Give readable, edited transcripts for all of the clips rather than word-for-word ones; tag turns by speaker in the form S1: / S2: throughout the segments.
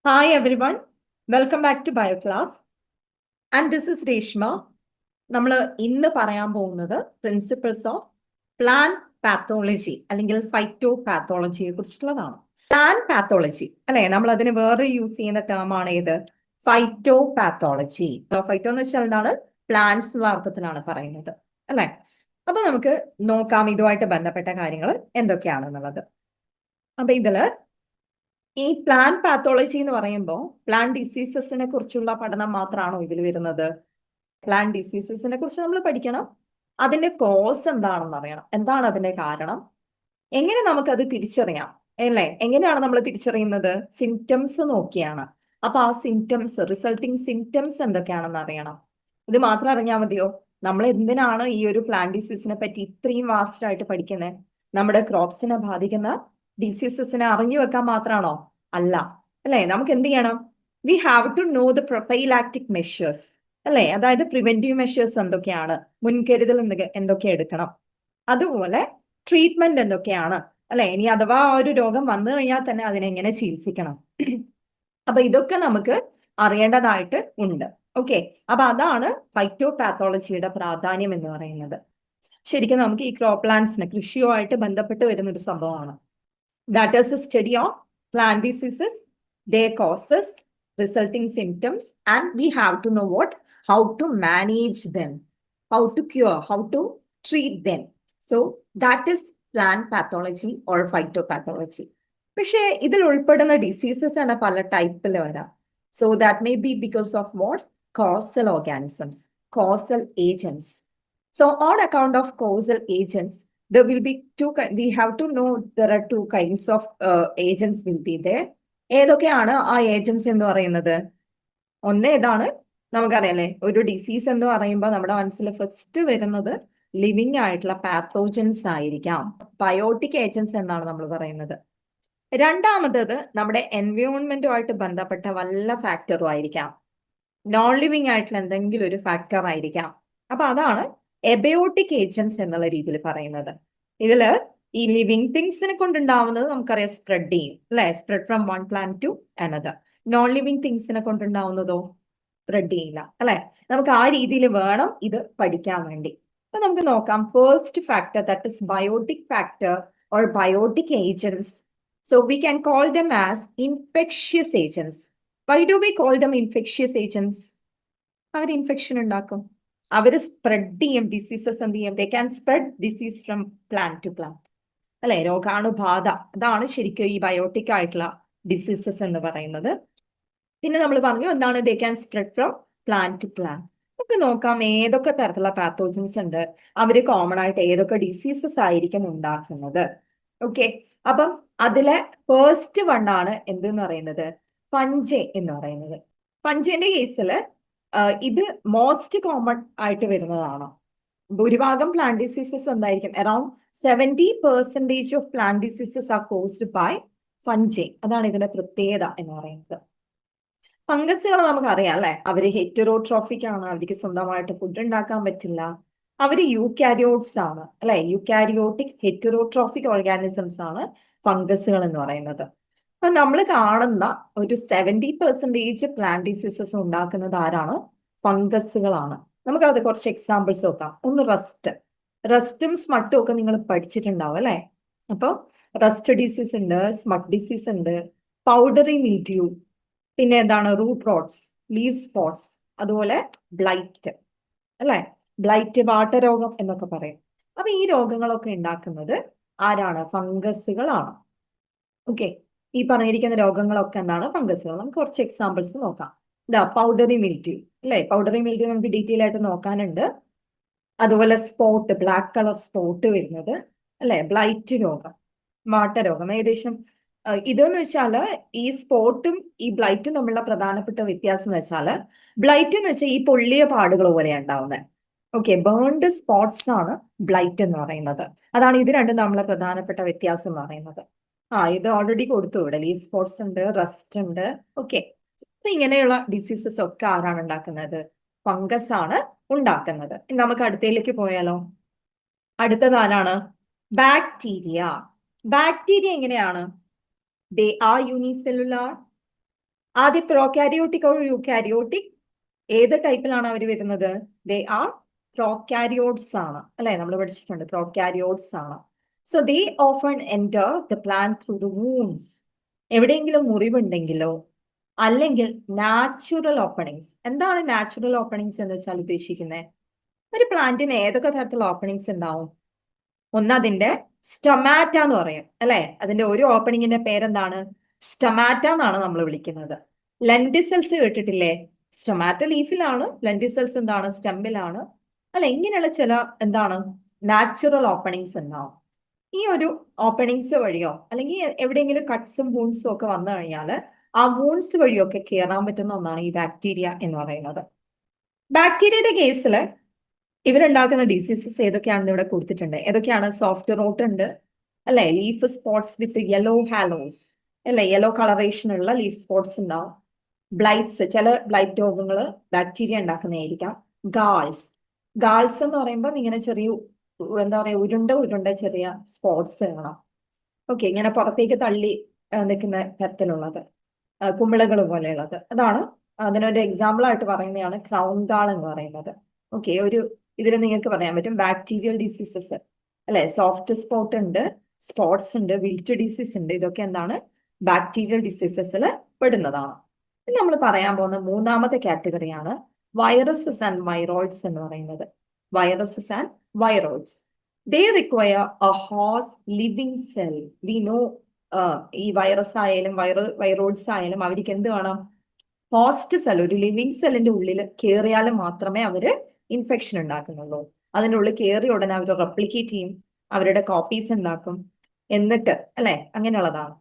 S1: Hi everyone, welcome back to BioClass. And this is Reshma. നമ്മൾ ഇന്ന് പറയാൻ പോകുന്നത് പ്രിൻസിപ്പിൾസ് ഓഫ് പ്ലാൻ പാത്തോളജി അല്ലെങ്കിൽ ഫൈറ്റോ പാത്തോളജിയെ കുറിച്ചിട്ടുള്ളതാണ്. പ്ലാൻ പാത്തോളജി അല്ലെ, നമ്മൾ അതിന് വേറെ യൂസ് ചെയ്യുന്ന ടേം ആണ് ഏത്? Phyto pathology. ഫൈറ്റോ എന്ന് വെച്ചാൽ എന്താണ്? പ്ലാന്റ്സ് എന്ന അർത്ഥത്തിലാണ് പറയുന്നത് അല്ലെ. അപ്പൊ നമുക്ക് നോക്കാം ഇതുമായിട്ട് ബന്ധപ്പെട്ട കാര്യങ്ങൾ എന്തൊക്കെയാണെന്നുള്ളത്. അപ്പൊ ഇതില് ഈ പ്ലാൻ പാത്തോളജി എന്ന് പറയുമ്പോൾ പ്ലാൻ ഡിസീസസിനെ കുറിച്ചുള്ള പഠനം മാത്രമാണോ ഇതിൽ വരുന്നത്? പ്ലാൻ ഡിസീസസിനെ കുറിച്ച് നമ്മൾ പഠിക്കണം, അതിന്റെ കോസ് എന്താണെന്ന് അറിയണം, എന്താണ് അതിന്റെ കാരണം, എങ്ങനെ നമുക്കത് തിരിച്ചറിയാം അല്ലേ? എങ്ങനെയാണ് നമ്മൾ തിരിച്ചറിയുന്നത്? സിംറ്റംസ് നോക്കിയാണ്. അപ്പൊ ആ സിംറ്റംസ്, റിസൾട്ടിങ് സിംറ്റംസ് എന്തൊക്കെയാണെന്ന് അറിയണം. ഇത് മാത്രം അറിഞ്ഞാൽ മതിയോ? നമ്മൾ എന്തിനാണ് ഈ ഒരു പ്ലാൻ ഡിസീസിനെ പറ്റി ഇത്രയും വാസ്റ്റ് ആയിട്ട് പഠിക്കുന്നത്? നമ്മുടെ ക്രോപ്സിനെ ബാധിക്കുന്ന ഡിസീസസിനെ അറിഞ്ഞു വെക്കാൻ മാത്രമാണോ? അല്ല അല്ലെ. നമുക്ക് എന്ത് ചെയ്യണം? We have to know the prophylactic measures അല്ലെ. അതായത് പ്രിവെന്റീവ് മെഷേഴ്സ് എന്തൊക്കെയാണ്, മുൻകരുതൽ എന്തൊക്കെ എടുക്കണം, അതുപോലെ ട്രീറ്റ്മെന്റ് എന്തൊക്കെയാണ് അല്ലെ. ഇനി അഥവാ ഒരു രോഗം വന്നു കഴിഞ്ഞാൽ തന്നെ അതിനെങ്ങനെ ചികിത്സിക്കണം, അപ്പൊ ഇതൊക്കെ നമുക്ക് അറിയേണ്ടതായിട്ട് ഉണ്ട്. ഓക്കെ, അപ്പൊ അതാണ് ഫൈറ്റോ പാത്തോളജിയുടെ പ്രാധാന്യം എന്ന് പറയുന്നത്. ശരിക്കും നമുക്ക് ഈ ക്രോപ്പ് പ്ലാന്റ്സിന് കൃഷിയുമായിട്ട് ബന്ധപ്പെട്ട് വരുന്ന ഒരു സംഭവമാണ്. That is A study of plant diseases, their causes, resulting symptoms, and we have to know what, how to manage them, how to cure, how to treat them. So that is plant pathology or phytopathology. പക്ഷേ ഇതിൽ ഉൾപ്പെടുന്ന diseases തന്നെ പല ടൈപ്പിൽ വരാം. So that may be because of what? Causal organisms, causal agents. So on account of causal agents, there will be we have to know there are two kinds of agents will be there. ഏതൊക്കെയാണ് ആ agents എന്ന് പറയുന്നത്? ഒന്ന് ഏതാണ്? നമുക്കറിയാലേ, ഒരു disease എന്ന് പറയുമ്പോൾ നമ്മുടെ മനസ്സിൽ ഫസ്റ്റ് വരുന്നത് ലിവിങ് ആയിട്ടുള്ള പാത്തോജൻസ് ആയിരിക്കാം. ബയോട്ടിക് ഏജൻസ് എന്നാണ് നമ്മൾ പറയുന്നത്. രണ്ടാമത്തത് നമ്മുടെ എൻവയോൺമെന്റുമായിട്ട് ബന്ധപ്പെട്ട വല്ല ഫാക്ടറും ആയിരിക്കാം. നോൺ ലിവിങ് ആയിട്ടുള്ള എന്തെങ്കിലും ഒരു ഫാക്ടർ ആയിരിക്കാം. അപ്പൊ അതാണ് എബയോട്ടിക് ഏജൻസ് എന്നുള്ള രീതിയിൽ പറയുന്നത്. ഇതില് ഈ ലിവിങ് തിങ്സിനെ കൊണ്ടുണ്ടാവുന്നത് നമുക്കറിയാം സ്പ്രെഡ് ചെയ്യും അല്ലെ, spread from one plant to another. Non living തിങ്സിനെ കൊണ്ടുണ്ടാവുന്നതോ സ്പ്രെഡ് ചെയ്യില്ല അല്ലെ. നമുക്ക് ആ രീതിയിൽ വേണം ഇത് പഠിക്കാൻ വേണ്ടി. അപ്പൊ നമുക്ക് നോക്കാം. First factor, that is biotic factor or biotic agents. So we can call them as infectious agents. Why do we call them infectious agents? അവർ ഇൻഫെക്ഷൻ ഉണ്ടാക്കും, അവര് സ്പ്രെഡ് ചെയ്യും ഡിസീസസ്. എന്ത് ചെയ്യും? They can spread disease from plant to plant അല്ലെ. രോഗാണുബാധ, അതാണ് ശരിക്കും ഈ ബയോട്ടിക് ആയിട്ടുള്ള ഡിസീസസ് എന്ന് പറയുന്നത്. പിന്നെ നമ്മൾ പറഞ്ഞു എന്താണ്? They can spread from plant to plant. നമുക്ക് നോക്കാം ഏതൊക്കെ തരത്തിലുള്ള പാത്തോജൻസ് ഉണ്ട്, അവര് കോമൺ ആയിട്ട് ഏതൊക്കെ ഡിസീസസ് ആയിരിക്കും ഉണ്ടാക്കുന്നത്. ഓക്കെ, അപ്പം അതിലെ ഫസ്റ്റ് വണ്ണാണ് എന്തെന്ന് പറയുന്നത്? ഫഞ്ചെ എന്ന് പറയുന്നത്. ഫഞ്ചേന്റെ കേസില് ഇത് മോസ്റ്റ് കോമൺ ആയിട്ട് വരുന്നതാണ്. ഭൂരിഭാഗം പ്ലാന്റ് ഡിസീസസ് എന്തായിരിക്കും? Around 70% of plant diseases are caused by fungi. അതാണ് ഇതിന്റെ പ്രത്യേകത എന്ന് പറയുന്നത്. ഫംഗസുകൾ നമുക്കറിയാം അല്ലെ, അവര് ഹെറ്ററോട്രോഫിക് ആണ്, അവർക്ക് സ്വന്തമായിട്ട് ഫുഡ് ഉണ്ടാക്കാൻ പറ്റില്ല. അവര് യൂക്യാരിയോട്സ് ആണ് അല്ലെ. യൂക്യാരിയോട്ടിക് ഹെറ്ററോട്രോഫിക് ഓർഗാനിസംസ് ആണ് ഫംഗസുകൾ എന്ന് പറയുന്നത്. അപ്പൊ നമ്മൾ കാണുന്ന ഒരു 70% പ്ലാന്റ് ഡിസീസസ് ഉണ്ടാക്കുന്നത് ആരാണ്? ഫംഗസുകളാണ്. നമുക്കത് കുറച്ച് എക്സാമ്പിൾസ് നോക്കാം. ഒന്ന് റസ്റ്റ്. റസ്റ്റും സ്മട്ടും ഒക്കെ നിങ്ങൾ പഠിച്ചിട്ടുണ്ടാവും അല്ലെ. അപ്പൊ റസ്റ്റ് ഡിസീസ് ഉണ്ട്, സ്മട്ട് ഡിസീസ് ഉണ്ട്, പൗഡറി മിൽഡ്യൂ, പിന്നെ എന്താണ്? റൂട്ട് റോട്ട്സ്, ലീവ് സ്പോട്സ്, അതുപോലെ ബ്ലൈറ്റ് അല്ലെ. ബ്ലൈറ്റ്, വാട്ടരോഗം എന്നൊക്കെ പറയും. അപ്പൊ ഈ രോഗങ്ങളൊക്കെ ഉണ്ടാക്കുന്നത് ആരാണ്? ഫംഗസുകളാണ്. ഓക്കെ, ഈ പറഞ്ഞിരിക്കുന്ന രോഗങ്ങളൊക്കെ എന്താണ്? ഫംഗസുകൾ. നമുക്ക് കുറച്ച് എക്സാമ്പിൾസ് നോക്കാം. ഇതാ പൗഡറി മിൽഡ്യൂ അല്ലെ. പൗഡറി മിൽഡ്യൂ നമുക്ക് ഡീറ്റെയിൽ ആയിട്ട് നോക്കാനുണ്ട്. അതുപോലെ സ്പോട്ട്, ബ്ലാക്ക് കളർ സ്പോട്ട് വരുന്നത് അല്ലെ. ബ്ലൈറ്റ് രോഗം, വാട്ടരോഗം. ഏകദേശം ഇതെന്ന് വെച്ചാല് ഈ സ്പോട്ടും ഈ ബ്ലൈറ്റും തമ്മിലുള്ള പ്രധാനപ്പെട്ട വ്യത്യാസം എന്ന് വെച്ചാല്, ബ്ലൈറ്റ് എന്ന് വെച്ചാൽ ഈ പൊള്ളിയ പാടുകൾ പോലെയാണ് ഉണ്ടാവുന്നത്. ഓക്കെ, ബേൺഡ് സ്പോട്സ് ആണ് ബ്ലൈറ്റ് എന്ന് പറയുന്നത്. അതാണ് ഇത് രണ്ടും തമ്മിലുള്ള പ്രധാനപ്പെട്ട വ്യത്യാസം എന്ന് പറയുന്നത്. ഇത് ഓൾറെഡി കൊടുത്തു ഇവിടെ. ലീവ് സ്പോട്സ് ഉണ്ട്, റസ്റ്റ് ഉണ്ട്. ഓക്കെ, അപ്പൊ ഇങ്ങനെയുള്ള ഡിസീസസ് ഒക്കെ ആരാണ് ഉണ്ടാക്കുന്നത്? ഫംഗസ് ആണ് ഉണ്ടാക്കുന്നത്. നമുക്ക് അടുത്തയിലേക്ക് പോയാലോ? അടുത്തത് ആരാണ്? ബാക്ടീരിയ. ബാക്ടീരിയ എങ്ങനെയാണ്? ദേ ആർ യൂണിസെല്ലുലാർ, ആദ്യം പ്രോകാരിയോട്ടിക് ഓർ യൂകാരിയോട്ടിക് ഏത് ടൈപ്പിലാണ് അവർ വരുന്നത്? ദേ ആർ പ്രോകാരിയോട്സ് ആണ് അല്ലെ, നമ്മൾ പഠിച്ചിട്ടുണ്ട് പ്രോകാരിയോട്സ് ആണ്. So they often enter the plant through the wounds. എവിടെയെങ്കിലും മുറിവുണ്ടെങ്കിലോ അല്ലെങ്കിൽ നാച്ചുറൽ ഓപ്പണിങ്സ്. എന്താണ് നാച്ചുറൽ ഓപ്പണിങ്സ് എന്ന് വെച്ചാൽ ഉദ്ദേശിക്കുന്നത്? ഒരു പ്ലാന്റിന് ഏതൊക്കെ തരത്തിലുള്ള ഓപ്പണിങ്സ് ഉണ്ടാവും? ഒന്ന് അതിന്റെ സ്റ്റൊമാറ്റ എന്ന് പറയും അല്ലെ. അതിന്റെ ഒരു ഓപ്പണിങ്ങിന്റെ പേരെന്താണ്? സ്റ്റൊമാറ്റ എന്നാണ് നമ്മൾ വിളിക്കുന്നത്. ലെൻഡിസെൽസ് കേട്ടിട്ടില്ലേ? സ്റ്റൊമാറ്റ ലീഫിലാണ്, ലെൻഡിസെൽസ് എന്താണ്? സ്റ്റെമ്മിലാണ് അല്ലെ. ഇങ്ങനെയുള്ള ചില എന്താണ് നാച്ചുറൽ ഓപ്പണിങ്സ് ഉണ്ടാവും. ഈ ഒരു ഓപ്പണിങ്സ് വഴിയോ അല്ലെങ്കിൽ എവിടെയെങ്കിലും കട്ട്സും വൂൺസും ഒക്കെ വന്നു കഴിഞ്ഞാൽ ആ വൂൺസ് വഴിയൊക്കെ കയറാൻ പറ്റുന്ന ഒന്നാണ് ഈ ബാക്ടീരിയ എന്ന് പറയുന്നത്. ബാക്ടീരിയയുടെ കേസിൽ ഇവരുണ്ടാക്കുന്ന ഡിസീസസ് ഏതൊക്കെയാണെന്ന് ഇവിടെ കൊടുത്തിട്ടുണ്ട്. ഏതൊക്കെയാണ്? സോഫ്റ്റ് റോട്ട് ഉണ്ട് അല്ലെ, leaf spots with yellow halos അല്ലെ, യെല്ലോ കളറേഷൻ ഉള്ള ലീഫ് സ്പോട്ട്സ് ഉണ്ടാവും. ബ്ലൈറ്റ്സ്, ചില ബ്ലൈറ്റ് രോഗങ്ങൾ ബാക്ടീരിയ ഉണ്ടാക്കുന്നതായിരിക്കാം. ഗാൾസ്, ഗാൾസ് എന്ന് പറയുമ്പോൾ ഇങ്ങനെ ചെറിയ എന്താ പറയാ ഉരുണ്ട ചെറിയ സ്പോട്ട്സ് കാണാം. ഓക്കെ, ഇങ്ങനെ പുറത്തേക്ക് തള്ളി നിൽക്കുന്ന തരത്തിലുള്ളത്, കുമിളകൾ പോലെയുള്ളത്. അതാണ് അതിനൊരു എക്സാമ്പിൾ ആയിട്ട് പറയുന്നതാണ് ക്രൗൺ ഗാൾ എന്ന് പറയുന്നത്. ഓക്കെ, ഒരു ഇതിൽ നിങ്ങൾക്ക് പറയാൻ പറ്റും ബാക്ടീരിയൽ ഡിസീസസ് അല്ലെ. സോഫ്റ്റ് സ്പോട്ട് ഉണ്ട്, സ്പോട്ട്സ് ഉണ്ട്, വിൽറ്റ് ഡിസീസ് ഉണ്ട്. ഇതൊക്കെ എന്താണ്? ബാക്ടീരിയൽ ഡിസീസസിൽ പെടുന്നതാണ്. നമ്മൾ പറയാൻ പോകുന്ന മൂന്നാമത്തെ കാറ്റഗറിയാണ് വൈറസസ് ആൻഡ് വൈറോയിഡ്സ് എന്ന് പറയുന്നത്. Viruses and viroids, they require A host living cell. We know ഈ വൈറസ് ആയാലും വൈറോയിഡ്സ് ആയാലും അവർക്ക് എന്ത് വേണം? ഹോസ്റ്റ് സെൽ, ഒരു ലിവിങ് സെല്ലിന്റെ ഉള്ളിൽ കയറിയാൽ മാത്രമേ അവര് ഇൻഫെക്ഷൻ ഉണ്ടാക്കുന്നുള്ളൂ. അതിൻ്റെ ഉള്ളിൽ കയറിയ ഉടനെ അവർ റെപ്ലിക്കേറ്റ് ചെയ്യും, അവരുടെ കോപ്പീസ് ഉണ്ടാക്കും, എന്നിട്ട് അല്ലെ, അങ്ങനെയുള്ളതാണ്.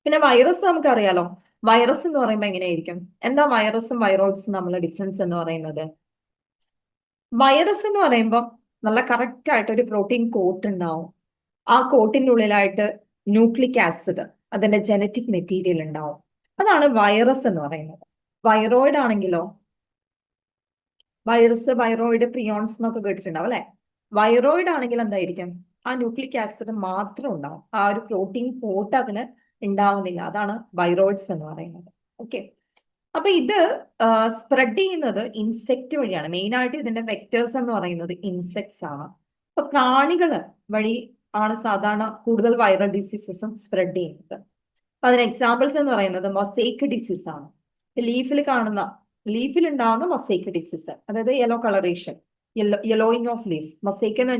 S1: പിന്നെ വൈറസ് നമുക്കറിയാലോ. വൈറസ് എന്ന് പറയുമ്പോൾ എങ്ങനെയായിരിക്കും? എന്താ വൈറസും വൈറോയിഡ്സും തമ്മിലുള്ള ഡിഫറൻസ് എന്ന് പറയുന്നത്? വൈറസ് എന്ന് പറയുമ്പോൾ നല്ല കറക്റ്റ് ആയിട്ട് ഒരു പ്രോട്ടീൻ കോട്ട് ഉണ്ടാവും. ആ കോട്ടിൻ്റെ ഉള്ളിലായിട്ട് ന്യൂക്ലിക് ആസിഡ്, അതിന്റെ ജനറ്റിക് മെറ്റീരിയൽ ഉണ്ടാവും. അതാണ് വൈറസ് എന്ന് പറയുന്നത്. വൈറോയിഡ് ആണെങ്കിലോ, വൈറസ്, വൈറോയിഡ്, പ്രിയോൺസ് എന്നൊക്കെ കേട്ടിട്ടുണ്ടാവും അല്ലെ. വൈറോയിഡ് ആണെങ്കിൽ എന്തായിരിക്കും? ആ ന്യൂക്ലിക് ആസിഡ് മാത്രം ഉണ്ടാവും, ആ ഒരു പ്രോട്ടീൻ കോട്ട് അതിന് ഉണ്ടാവുന്നില്ല. അതാണ് വൈറോയിഡ്സ് എന്ന് പറയുന്നത്. ഓക്കെ, അപ്പൊ ഇത് സ്പ്രെഡ് ചെയ്യുന്നത് ഇൻസെക്ട് വഴിയാണ്. മെയിൻ ആയിട്ട് ഇതിന്റെ വെക്ടേഴ്സ് എന്ന് പറയുന്നത് ഇൻസെക്ട്സ് ആണ്. അപ്പൊ പ്രാണികള് വഴി ആണ് സാധാരണ കൂടുതൽ വൈറൽ ഡിസീസസും സ്പ്രെഡ് ചെയ്യുന്നത്. അപ്പൊ അതിന് എക്സാമ്പിൾസ് എന്ന് പറയുന്നത് മൊസൈക്ക് ഡിസീസ് ആണ്. ലീഫിൽ ഉണ്ടാകുന്ന മൊസൈക്ക് ഡിസീസ്, അതായത് yellow colouration, yellowing of leaves. Mosaic എന്ന്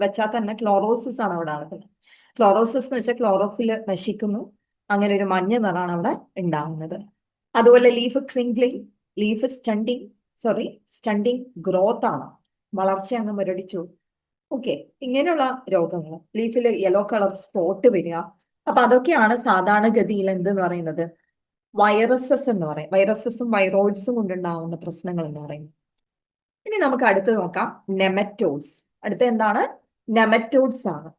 S1: വെച്ചാൽ തന്നെ ക്ലോറോസിസ് ആണ് അവിടെ നടക്കുന്നത്. ക്ലോറോസിസ് എന്ന് വെച്ചാൽ ക്ലോറോഫിൽ നശിക്കുന്നു, അങ്ങനെ ഒരു മഞ്ഞ നിറാണ് അവിടെ ഉണ്ടാകുന്നത്. അതുപോലെ ലീഫ് ക്രിംഗ്ലിംഗ്, ലീഫ് സ്റ്റണ്ടിങ് ഗ്രോത്ത് ആണ്, വളർച്ച അങ്ങ് മുരടിച്ചു. ഓക്കെ, ഇങ്ങനെയുള്ള രോഗങ്ങൾ, ലീഫിൽ യെല്ലോ കളർ സ്പോട്ട് വരിക. അപ്പൊ അതൊക്കെയാണ് സാധാരണഗതിയിൽ എന്തെന്ന് പറയുന്നത്? വൈറസസ് എന്ന് പറയും. വൈറസസും വൈറോയിഡ്സും കൊണ്ടുണ്ടാവുന്ന പ്രശ്നങ്ങൾ എന്ന് പറയുന്നത്. ഇനി നമുക്ക് അടുത്ത് നോക്കാം നെമറ്റോഡ്സ്. അടുത്ത എന്താണ്? നെമറ്റോഡ്സ് ആണ്.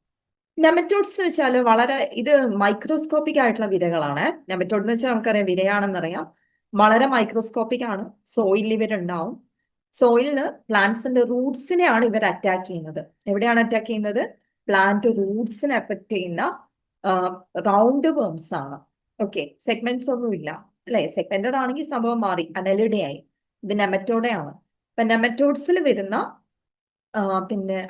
S1: നെമറ്റോഡ്സ് എന്ന് വെച്ചാൽ വളരെ ഇത് മൈക്രോസ്കോപ്പിക് ആയിട്ടുള്ള വിരകളാണ്. നെമറ്റോഡ് എന്ന് വെച്ചാൽ നമുക്കറിയാം വിരയാണെന്നറിയാം. വളരെ മൈക്രോസ്കോപ്പിക് ആണ്. സോയിലിൽ ഇവരുണ്ടാവും. സോയിലിന് പ്ലാന്റ്സിന്റെ റൂട്ട്സിനെയാണ് ഇവർ അറ്റാക്ക് ചെയ്യുന്നത്. എവിടെയാണ് അറ്റാക്ക് ചെയ്യുന്നത്? പ്ലാന്റ് റൂട്ട്സിനെ എഫക്ട് ചെയ്യുന്ന റൗണ്ട് വേംസ് ആണ്. ഓക്കെ, സെഗ്മെന്റ്സ് ഒന്നും ഇല്ല അല്ലെ. സെഗ്മെന്റഡ് ആണെങ്കിൽ സംഭവം മാറി, അനലിഡയായി. ഇത് നെമറ്റോഡയാണ്. അപ്പൊ നെമറ്റോഡ്സിൽ വരുന്ന പിന്നെ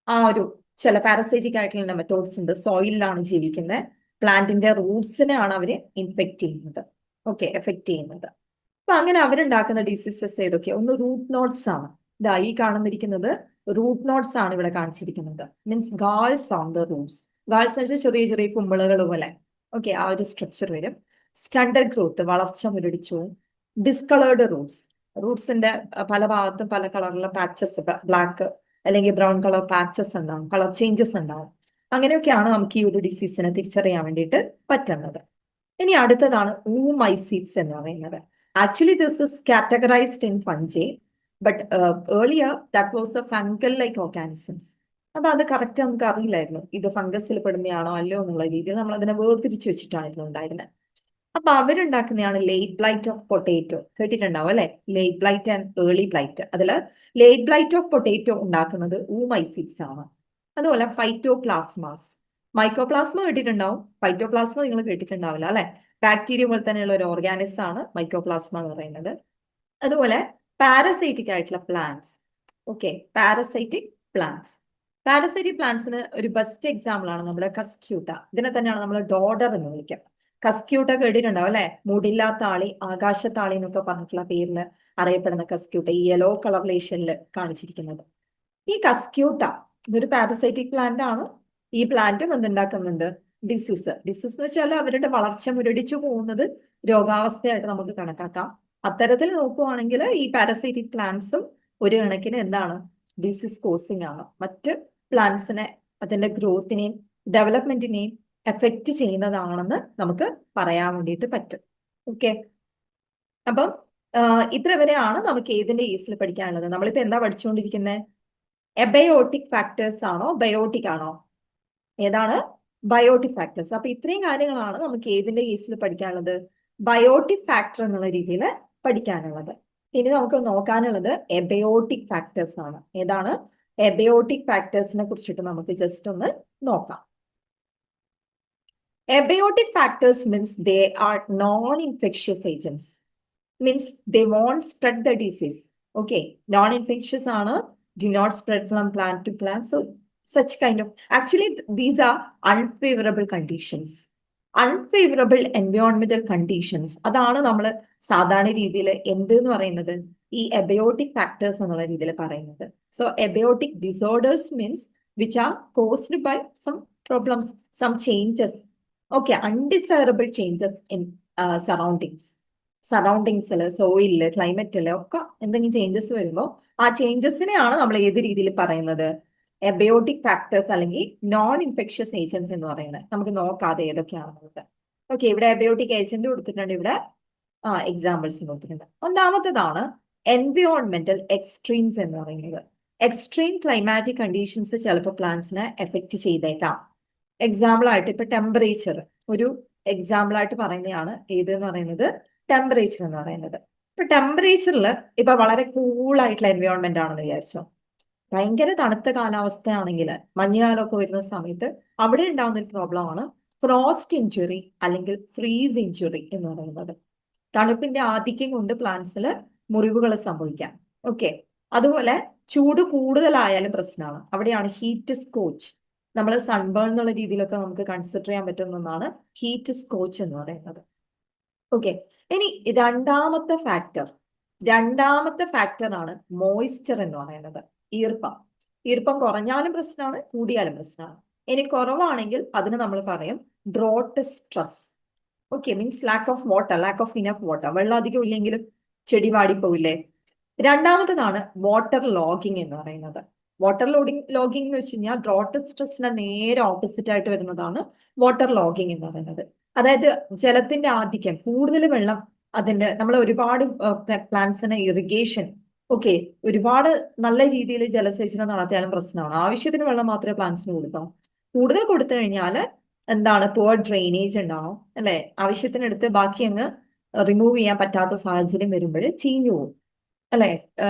S1: ആ ഒരു ചില പാരസൈറ്റിക് ആയിട്ടുള്ള നെമറ്റോഡ്സ് ഉണ്ട്. സോയിലിലാണ് ജീവിക്കുന്നത്. പ്ലാന്റിന്റെ റൂട്ട്സിനെയാണ് അവര് ഇൻഫെക്ട് ചെയ്യുന്നത്. ഓക്കെ, എഫക്ട് ചെയ്യുന്നത്. അപ്പൊ അങ്ങനെ അവരുണ്ടാക്കുന്ന ഡിസീസസ് ഏതൊക്കെയാ? ഒന്ന് റൂട്ട് നോട്ട്സ് ആണ്. ഇതാ ഈ കാണുന്നിരിക്കുന്നത് റൂട്ട് നോട്ട്സ് ആണ് ഇവിടെ കാണിച്ചിരിക്കുന്നത്. Means galls on the roots. Galls എന്ന് വെച്ചാൽ ചെറിയ ചെറിയ കുമ്പിളുകൾ പോലെ. ഓക്കെ, ആ ഒരു സ്ട്രക്ചർ വരും. സ്റ്റണ്ടഡ് ഗ്രോത്ത്, വളർച്ച മുരടിച്ചു. ഡിസ്കളേർഡ് റൂട്ട്സ്, റൂട്ട്സിന്റെ പല ഭാഗത്തും പല കളറിലുള്ള പാച്ചസ്, ബ്ലാക്ക് അല്ലെങ്കിൽ ബ്രൗൺ കളർ പാച്ചസ് ഉണ്ടാവും, കളർ ചേഞ്ചസ് ഉണ്ടാവും. അങ്ങനെയൊക്കെയാണ് നമുക്ക് ഈ ഒരു ഡിസീസിനെ തിരിച്ചറിയാൻ വേണ്ടിയിട്ട് പറ്റുന്നത്. ഇനി അടുത്തതാണ് ഊമൈസീഡ്സ് എന്ന് പറയുന്നത്. Actually this is categorised in fungi, but earlier that was a fungal like organisms. അപ്പൊ അത് കറക്റ്റ് നമുക്ക് അറിയില്ലായിരുന്നു, ഇത് ഫംഗസിൽ പെടുന്നതാണോ അല്ലയോ എന്നുള്ള രീതിയിൽ നമ്മൾ അതിനെ വേർതിരിച്ചു വെച്ചിട്ടായിരുന്നു ഉണ്ടായിരുന്നത്. അപ്പൊ അവരുണ്ടാക്കുന്നതാണ് ലേറ്റ് ബ്ലൈറ്റ് ഓഫ് പൊട്ടേറ്റോ. കേട്ടിട്ടുണ്ടാവും അല്ലെ, late blight and early blight. അതില് ലേറ്റ് ബ്ലൈറ്റ് ഓഫ് പൊട്ടേറ്റോ ഉണ്ടാക്കുന്നത് ഊമൈസീഡ്സ് ആണ്. അതുപോലെ ഫൈറ്റോപ്ലാസ്മാസ്, മൈക്കോപ്ലാസ്മ കേട്ടിട്ടുണ്ടാവും, ഫൈറ്റോപ്ലാസ്മ നിങ്ങൾ കേട്ടിട്ടുണ്ടാവില്ല അല്ലെ. ബാക്ടീരിയ പോലെ തന്നെയുള്ള ഒരു ഓർഗാനിസം ആണ് മൈക്കോപ്ലാസ്മ എന്ന് പറയുന്നത്. അതുപോലെ പാരസൈറ്റിക് ആയിട്ടുള്ള പ്ലാന്റ്സ്. Okay, parasitic plants. പാരസൈറ്റിക് പ്ലാന്റ്സിന് ഒരു ബെസ്റ്റ് എക്സാമ്പിൾ ആണ് നമ്മുടെ കസ്ക്യൂട്ട. ഇതിനെ തന്നെയാണ് നമ്മൾ ഡോഡർ എന്ന് വിളിക്കുക. കസ്ക്യൂട്ട കേട്ടിട്ടുണ്ടാവും അല്ലെ. മുടില്ലാത്ത ആളി, ആകാശത്താളി എന്നൊക്കെ പറഞ്ഞിട്ടുള്ള പേരിൽ അറിയപ്പെടുന്ന കസ്ക്യൂട്ട, ഈ യെല്ലോ കളർ ലേഷനിൽ കാണിച്ചിരിക്കുന്നത്. ഈ കസ്ക്യൂട്ട ഇതൊരു പാരസൈറ്റിക് പ്ലാന്റ് ആണ്. ഈ പ്ലാന്റും എന്തുണ്ടാക്കുന്നുണ്ട്? ഡിസീസ് എന്ന് വെച്ചാൽ അവരുടെ വളർച്ച മുരടിച്ചു പോകുന്നത് രോഗാവസ്ഥയായിട്ട് നമുക്ക് കണക്കാക്കാം. അത്തരത്തിൽ നോക്കുവാണെങ്കിൽ ഈ പാരസൈറ്റിക് പ്ലാന്റ്സും ഒരു കണക്കിന് എന്താണ്? ഡിസീസ് കോസിങ് ആണ്. മറ്റ് പ്ലാന്റ്സിനെ അതിന്റെ ഗ്രോത്തിനെയും ഡെവലപ്മെന്റിനെയും എഫക്റ്റ് ചെയ്യുന്നതാണെന്ന് നമുക്ക് പറയാൻ വേണ്ടിയിട്ട് പറ്റും. ഓക്കെ, അപ്പം ഇത്ര വരെയാണ് നമുക്ക് ഏതിന്റെ കേസിൽ പഠിക്കാനുള്ളത്. നമ്മളിപ്പോ എന്താ പഠിച്ചുകൊണ്ടിരിക്കുന്നത്? എബയോട്ടിക് ഫാക്ടേഴ്സ് ആണോ ബയോട്ടിക് ആണോ? ഏതാണ്? Biotic factors. അപ്പൊ ഇത്രയും കാര്യങ്ങളാണ് നമുക്ക് ഏതിന്റെ കേസിൽ പഠിക്കാനുള്ളത്? ബയോട്ടിക് ഫാക്ടർ എന്നുള്ള രീതിയിൽ പഠിക്കാനുള്ളത്. ഇനി നമുക്ക് നോക്കാനുള്ളത് എബയോട്ടിക് ഫാക്ടേഴ്സ് ആണ്. ഏതാണ്? എബയോട്ടിക് ഫാക്ടേഴ്സിനെ കുറിച്ചിട്ട് നമുക്ക് ജസ്റ്റ് ഒന്ന് നോക്കാം. Abiotic factors means they are non-infectious agents. Means they won't spread the disease. Okay, non-infectious ആണ്, do not spread from plant to plant. So such kind of, actually these are unfavorable conditions. Unfavorable environmental conditions. അതാണ് നമ്മൾ സാധാരണ രീതിയിൽ എന്തെന്ന് പറയുന്നത്? ഈ abiotic factors എന്നുള്ള രീതിയിൽ പറയുന്നത്. So abiotic disorders means which are caused by some problems, some changes. Okay, undesirable changes in സറൗണ്ടിങ്സിൽ, സോയിലില്, ക്ലൈമറ്റില് ഒക്കെ എന്തെങ്കിലും ചേഞ്ചസ് വരുമ്പോൾ ആ ചേഞ്ചസിനെയാണ് നമ്മൾ ഏത് രീതിയിൽ പറയുന്നത്? എബയോട്ടിക് ഫാക്ടേഴ്സ് അല്ലെങ്കിൽ നോൺ ഇൻഫെക്ഷ്യസ് ഏജൻസ് എന്ന് പറയുന്നത്. നമുക്ക് നോക്കാതെ ഏതൊക്കെയാണെന്നുള്ളത്. ഓക്കെ, ഇവിടെ എബയോട്ടിക് ഏജന്റ് കൊടുത്തിട്ടുണ്ട്, ഇവിടെ എക്സാമ്പിൾസ് കൊടുത്തിട്ടുണ്ട്. ഒന്നാമത്തേതാണ് എൻവയോൺമെന്റൽ എക്സ്ട്രീംസ് എന്ന് പറയുന്നത്. എക്സ്ട്രീം ക്ലൈമാറ്റിക് കണ്ടീഷൻസ് ചിലപ്പോൾ പ്ലാന്റ്സിനെ എഫക്റ്റ് ചെയ്തേക്കാം. എക്സാമ്പിൾ ആയിട്ട് ഇപ്പൊ ടെമ്പറേച്ചർ ഒരു എക്സാമ്പിൾ ആയിട്ട് പറയുന്നതാണ്. ഏതെന്ന് പറയുന്നത്? ടെമ്പറേച്ചർ എന്ന് പറയുന്നത്. ഇപ്പൊ ടെമ്പറേച്ചറിൽ ഇപ്പൊ വളരെ കൂളായിട്ടുള്ള എൻവയോൺമെന്റ് ആണെന്ന് വിചാരിച്ചോ. ഭയങ്കര തണുത്ത കാലാവസ്ഥയാണെങ്കിൽ, മഞ്ഞുകാലമൊക്കെ വരുന്ന സമയത്ത് അവിടെ ഉണ്ടാവുന്ന ഒരു പ്രോബ്ലം ആണ് ഫ്രോസ്റ്റ് ഇഞ്ചുറി അല്ലെങ്കിൽ ഫ്രീസ് ഇഞ്ചുറി എന്ന് പറയുന്നത്. തണുപ്പിന്റെ ആധിക്യം കൊണ്ട് പ്ലാന്റ്സിൽ മുറിവുകൾ സംഭവിക്കാം. ഓക്കെ, അതുപോലെ ചൂട് കൂടുതലായാലും പ്രശ്നമാണ്. അവിടെയാണ് ഹീറ്റ് സ്കോച്ച്. നമ്മൾ സൺബേൺ എന്നുള്ള രീതിയിലൊക്കെ നമുക്ക് കൺസിഡർ ചെയ്യാൻ പറ്റുന്ന ഒന്നാണ് ഹീറ്റ് സ്കോച്ച് എന്ന് പറയുന്നത്. ഓക്കെ, ഇനി രണ്ടാമത്തെ ഫാക്ടർ ആണ് മോയിസ്ചർ എന്ന് പറയുന്നത്. ഈർപ്പം കുറഞ്ഞാലും പ്രശ്നമാണ്, കൂടിയാലും പ്രശ്നമാണ്. ഇനി കുറവാണെങ്കിൽ അതിന് നമ്മൾ പറയും drought stress. Okay, means lack of enough water. വെള്ളം അധികം ഇല്ലെങ്കിലും ചെടി വാടിപ്പോവില്ലേ. രണ്ടാമത്തേതാണ് വാട്ടർ ലോഗിങ് എന്ന് പറയുന്നത്. വാട്ടർ ലോഗിങ് എന്ന് വെച്ച് കഴിഞ്ഞാൽ ഡ്രോട്ട് സ്ട്രെസ്സിന് നേരെ ഓപ്പോസിറ്റ് ആയിട്ട് വരുന്നതാണ് വാട്ടർ ലോഗിങ് എന്ന് പറയുന്നത്. അതായത് ജലത്തിന്റെ ആധിക്യം, കൂടുതൽ വെള്ളം അതിന്റെ, നമ്മൾ ഒരുപാട് പ്ലാന്റ്സിന് ഇറിഗേഷൻ, ഓക്കെ, ഒരുപാട് നല്ല രീതിയിൽ ജലസേചനം നടത്തിയാലും പ്രശ്നമാണ്. ആവശ്യത്തിന് വെള്ളം മാത്രമേ പ്ലാന്റ്സിന് കൊടുക്കാം. കൂടുതൽ കൊടുത്തു കഴിഞ്ഞാൽ എന്താണ്? പുവർ ഡ്രെയിനേജ് ഉണ്ടാവും അല്ലെ. ആവശ്യത്തിനെടുത്ത് ബാക്കി അങ്ങ് റിമൂവ് ചെയ്യാൻ പറ്റാത്ത സാഹചര്യം വരുമ്പോൾ ചീഞ്ഞു പോകും അല്ലെ,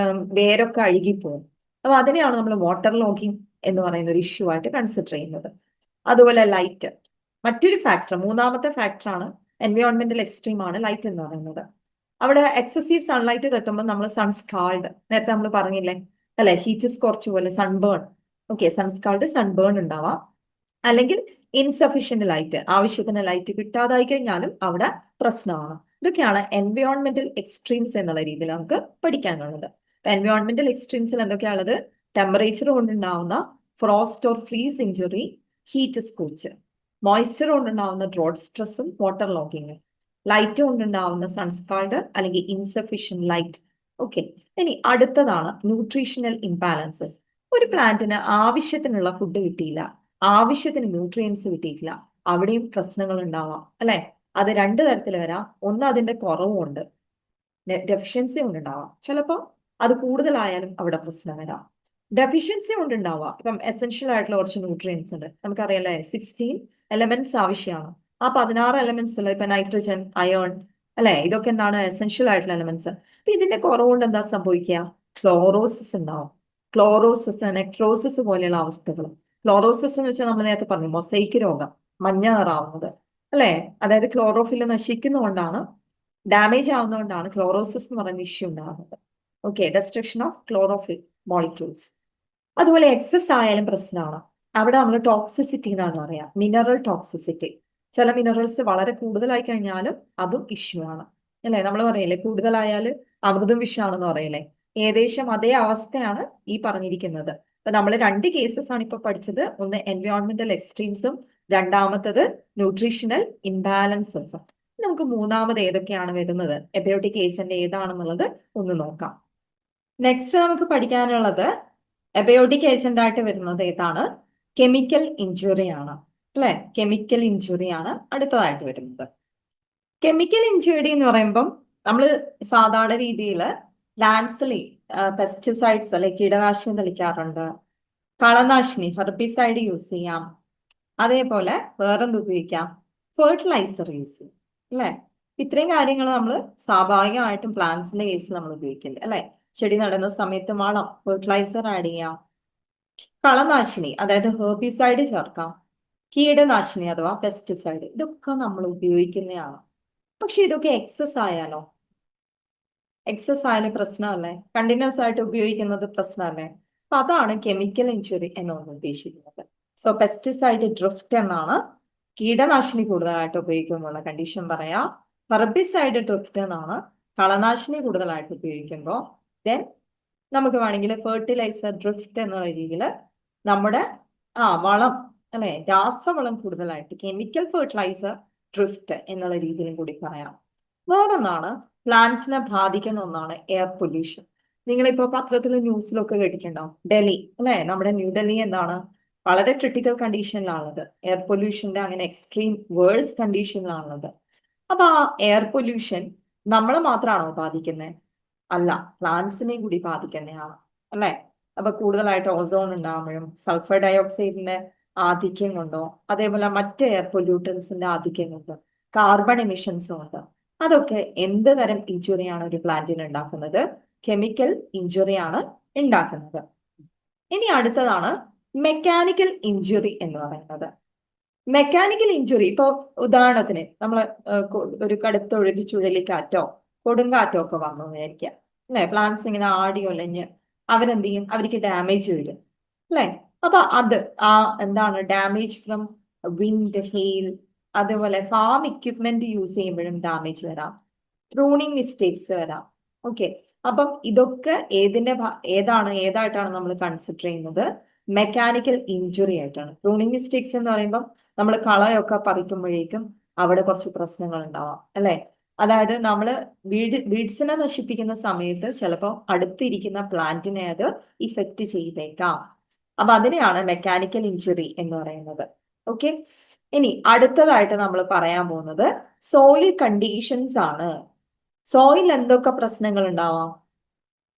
S1: വേരൊക്കെ അഴുകിപ്പോകും. അപ്പൊ അതിനെയാണ് നമ്മൾ വാട്ടർ ലോഗിങ് എന്ന് പറയുന്ന ഒരു ഇഷ്യൂ ആയിട്ട് കൺസിഡർ ചെയ്യുന്നത്. അതുപോലെ ലൈറ്റ്, മറ്റൊരു ഫാക്ടർ, മൂന്നാമത്തെ ഫാക്ടറാണ് എൻവയോൺമെന്റൽ എക്സ്ട്രീം ആണ് ലൈറ്റ് എന്ന് പറയുന്നത്. അവിടെ എക്സസീവ് സൺലൈറ്റ് തട്ടുമ്പോൾ നമ്മൾ സൺസ്കാൾഡ്, നേരത്തെ നമ്മൾ പറഞ്ഞില്ലേ അല്ലെ, ഹീറ്റ് സ്കോർച്ച് പോലെ സൺബേൺ. ഓക്കെ, സൺബേൺ ഉണ്ടാവാം. അല്ലെങ്കിൽ ഇൻസഫിഷ്യന്റ് ലൈറ്റ്, ആവശ്യത്തിന് ലൈറ്റ് കിട്ടാതായി കഴിഞ്ഞാലും അവിടെ പ്രശ്നമാണ്. ഇതൊക്കെയാണ് എൻവയോൺമെന്റൽ എക്സ്ട്രീംസ് എന്നുള്ള രീതിയിൽ നമുക്ക് പഠിക്കാനുള്ളത്. എൻവയോൺമെന്റൽ എക്സ്ട്രീംസിൽ എന്തൊക്കെയാണുള്ളത്? ടെമ്പറേച്ചർ കൊണ്ടുണ്ടാവുന്ന frost or freeze injury, heat scorch. Moisture കൊണ്ടുണ്ടാവുന്ന ഡ്രോട്ട് സ്ട്രെസ്സും വാട്ടർ ലോഗിങ്ങും. ലൈറ്റ് കൊണ്ടുണ്ടാവുന്ന സൺസ്കാൾഡ് അല്ലെങ്കിൽ ഇൻസഫിഷ്യന്റ് ലൈറ്റ്. ഓക്കെ, ഇനി അടുത്തതാണ് ന്യൂട്രീഷണൽ ഇംബാലൻസസ്. ഒരു പ്ലാന്റിന് ആവശ്യത്തിനുള്ള ഫുഡ് കിട്ടിയില്ല, ആവശ്യത്തിന് ന്യൂട്രിയൻസ് കിട്ടിയിട്ടില്ല, അവിടെയും പ്രശ്നങ്ങൾ ഉണ്ടാവാം അല്ലെ. അത് രണ്ട് തരത്തിൽ വരാം. ഒന്ന് അതിന്റെ കുറവുണ്ട്, ഡെഫിഷ്യൻസി കൊണ്ടുണ്ടാവാം. ചിലപ്പോൾ അത് കൂടുതലായാലും അവിടെ പ്രശ്നം വരാം. ഡെഫിഷ്യൻസി കൊണ്ടുണ്ടാവാം. ഇപ്പം എസെൻഷ്യൽ ആയിട്ടുള്ള കുറച്ച് ന്യൂട്രിയൻസ് ഉണ്ട്, നമുക്കറിയാലേ 16 എലമെന്റ്സ് ആവശ്യമാണ്. ആ 16 എലമെന്റ്സ് ഇപ്പൊ നൈട്രജൻ, അയേൺ അല്ലെ, ഇതൊക്കെ എന്താണ്? എസെൻഷ്യൽ ആയിട്ടുള്ള എലമെന്റ്സ്. അപ്പൊ ഇതിന്റെ കുറവുകൊണ്ട് എന്താ സംഭവിക്കുക? ക്ലോറോസിസ് ഉണ്ടാവും. ക്ലോറോസിസ്, നെക്രോസിസ് പോലെയുള്ള അവസ്ഥകളും. ക്ലോറോസിസ് എന്ന് വെച്ചാൽ നമ്മൾ നേരത്തെ പറഞ്ഞു മൊസൈക്ക് രോഗം, മഞ്ഞ നിറാവുന്നത് അല്ലെ. അതായത് ക്ലോറോഫിൽ നശിക്കുന്നതുകൊണ്ടാണ്, ഡാമേജ് ആവുന്നതുകൊണ്ടാണ് ക്ലോറോസിസ് എന്ന് പറയുന്ന ഇഷ്യൂ ഉണ്ടാകുന്നത്. Okay, destruction of chlorophyll molecules. അതുപോലെ എക്സസ് ആയാലും പ്രശ്നമാണ്. അവിടെ നമ്മൾ ടോക്സിസിറ്റി എന്നാണ് പറയാ, മിനറൽ ടോക്സിസിറ്റി. ചില മിനറൽസ് വളരെ കൂടുതലായി കഴിഞ്ഞാലും അതും ഇഷ്യൂ ആണ് അല്ലെ. നമ്മൾ പറയില്ലേ കൂടുതലായാൽ അമൃതും വിഷാണെന്ന് പറയില്ലേ, ഏകദേശം അതേ അവസ്ഥയാണ് ഈ പറഞ്ഞിരിക്കുന്നത്. അപ്പൊ നമ്മൾ രണ്ട് കേസസ് ആണ് ഇപ്പൊ പഠിച്ചത്. ഒന്ന് എൻവയോൺമെന്റൽ എക്സ്ട്രീംസും, രണ്ടാമത്തത് ന്യൂട്രീഷണൽ ഇംബാലൻസസും. നമുക്ക് മൂന്നാമത് ഏതൊക്കെയാണ് വരുന്നത്, എബയോട്ടിക് ഏജന്റ് ഏതാണെന്നുള്ളത് ഒന്ന് നോക്കാം. നെക്സ്റ്റ് നമുക്ക് പഠിക്കാനുള്ളത് എബയോട്ടിക് ഏജന്റ് ആയിട്ട് വരുന്നത് ഏതാണ്, കെമിക്കൽ ഇഞ്ചുറി ആണ് അല്ലെ. കെമിക്കൽ ഇഞ്ചുറി ആണ് അടുത്തതായിട്ട് വരുന്നത്. കെമിക്കൽ ഇഞ്ചുറി എന്ന് പറയുമ്പം നമ്മൾ സാധാരണ രീതിയിൽ പ്ലാന്റ്സിൽ പെസ്റ്റിസൈഡ്സ് അല്ലെ കീടനാശിനി തളിക്കാറുണ്ട്, കളനാശിനി ഹെർബിസൈഡ് യൂസ് ചെയ്യാം, അതേപോലെ വേറെന്ത് ഉപയോഗിക്കാം, ഫെർട്ടിലൈസർ യൂസ് ചെയ്യും അല്ലെ. ഇത്രയും കാര്യങ്ങൾ നമ്മൾ സ്വാഭാവികമായിട്ടും പ്ലാന്റ്സിന്റെ കേസിൽ നമ്മൾ ഉപയോഗിക്കില്ല അല്ലെ. ചെടി നടുന്ന സമയത്ത് വളം ഫെർട്ടിലൈസർ ആഡ് ചെയ്യാം, കളനാശിനി അതായത് ഹെർബിസൈഡ് ചേർക്കാം, കീടനാശിനി അഥവാ പെസ്റ്റിസൈഡ് ഇതൊക്കെ നമ്മൾ ഉപയോഗിക്കുന്നതാണ്. പക്ഷെ ഇതൊക്കെ എക്സസ് ആയാലോ, എക്സസ് ആയാലും പ്രശ്നമല്ലേ, കണ്ടിന്യൂസ് ആയിട്ട് ഉപയോഗിക്കുന്നത് പ്രശ്നമല്ലേ. അപ്പൊ അതാണ് കെമിക്കൽ ഇഞ്ചുറി എന്നാണ് ഉദ്ദേശിക്കുന്നത്. സോ പെസ്റ്റിസൈഡ് ഡ്രിഫ്റ്റ് എന്നാണ് കീടനാശിനി കൂടുതലായിട്ട് ഉപയോഗിക്കുമ്പോഴുള്ള കണ്ടീഷൻ പറയാം. ഹെർബിസൈഡ് ഡ്രിഫ്റ്റ് എന്നാണ് കളനാശിനി കൂടുതലായിട്ട് ഉപയോഗിക്കുമ്പോൾ. ദെൻ നമുക്ക് വേണമെങ്കിൽ ഫെർട്ടിലൈസർ ഡ്രിഫ്റ്റ് എന്നുള്ള രീതിയിൽ നമ്മുടെ വളം അല്ലെ, രാസവളം കൂടുതലായിട്ട് കെമിക്കൽ ഫെർട്ടിലൈസർ ഡ്രിഫ്റ്റ് എന്നുള്ള രീതിയിലും കൂടി പറയാം. വേറൊന്നാണ് പ്ലാന്റ്സിനെ ബാധിക്കുന്ന ഒന്നാണ് എയർ പൊല്യൂഷൻ. നിങ്ങളിപ്പോ പത്രത്തിലും ന്യൂസിലൊക്കെ കേട്ടിട്ടുണ്ടാവും, ഡൽഹി അല്ലെ, നമ്മുടെ ന്യൂഡൽഹി എന്താണ് വളരെ ക്രിട്ടിക്കൽ കണ്ടീഷനിലാണുള്ളത്, എയർ പൊല്യൂഷന്റെ അങ്ങനെ എക്സ്ട്രീം വേഴ്സ് കണ്ടീഷനിലാണുള്ളത്. അപ്പൊ ആ എയർ പൊല്യൂഷൻ നമ്മളെ മാത്രമാണോ ബാധിക്കുന്നത്? അല്ല, പ്ലാന്റ്സിനെയും കൂടി ബാധിക്കുന്നതാണ് അല്ലെ. അപ്പൊ കൂടുതലായിട്ട് ഓസോൺ ഉണ്ടാകുമ്പോഴും സൾഫർ ഡയോക്സൈഡിന്റെ ആധിക്യം കൊണ്ടോ, അതേപോലെ മറ്റ് എയർ പൊല്യൂട്ടൻസിന്റെ ആധിക്യം കൊണ്ടോ, കാർബൺ എമിഷൻസും ഉണ്ട്. അതൊക്കെ എന്ത് തരം ഇഞ്ചുറിയാണ് ഒരു പ്ലാന്റിന് ഉണ്ടാക്കുന്നത്? കെമിക്കൽ ഇഞ്ചുറിയാണ് ഉണ്ടാക്കുന്നത്. ഇനി അടുത്തതാണ് മെക്കാനിക്കൽ ഇഞ്ചുറി എന്ന് പറയുന്നത്. മെക്കാനിക്കൽ ഇഞ്ചുറി ഇപ്പൊ ഉദാഹരണത്തിന് നമ്മൾ ഒരു കടുത്ത ഒരു ചുഴലിക്കാറ്റോ കൊടുങ്കാറ്റോ ഒക്കെ വന്നു വിചാരിക്കുക അല്ലെ, പ്ലാന്റ്സ് ഇങ്ങനെ ആടി ഒലഞ്ഞ് അവരെന്ത് ചെയ്യും, അവർക്ക് ഡാമേജ് വരും അല്ലെ. അപ്പൊ അത് എന്താണ് ഡാമേജ് ഫ്രം വിൻഡ്, ഹെയിൽ, അതേപോലെ ഫാം എക്യുപ്മെന്റ് യൂസ് ചെയ്യുമ്പോഴും ഡാമേജ് വരാം, പ്രൂണിങ് മിസ്റ്റേക്സ് വരാം. ഓക്കെ, അപ്പം ഇതൊക്കെ ഏതായിട്ടാണ് നമ്മൾ കൺസിഡർ ചെയ്യുന്നത്? മെക്കാനിക്കൽ ഇഞ്ചുറി ആയിട്ടാണ്. പ്രൂണിങ് മിസ്റ്റേക്സ് എന്ന് പറയുമ്പോൾ നമ്മൾ കളയൊക്കെ പറിക്കുമ്പോഴേക്കും അവിടെ കുറച്ച് പ്രശ്നങ്ങൾ ഉണ്ടാവാം അല്ലെ. അതായത് നമ്മൾ വീഡ്സിനെ നശിപ്പിക്കുന്ന സമയത്ത് ചിലപ്പോൾ അടുത്തിരിക്കുന്ന പ്ലാന്റിനെ അത് ഇഫക്റ്റ് ചെയ്തേക്കാം. അപ്പൊ അതിനെയാണ് മെക്കാനിക്കൽ ഇഞ്ചുറി എന്ന് പറയുന്നത്. ഓക്കെ, ഇനി അടുത്തതായിട്ട് നമ്മൾ പറയാൻ പോകുന്നത് സോയിൽ കണ്ടീഷൻസ് ആണ്. സോയിൽ എന്തൊക്കെ പ്രശ്നങ്ങൾ ഉണ്ടാവാം?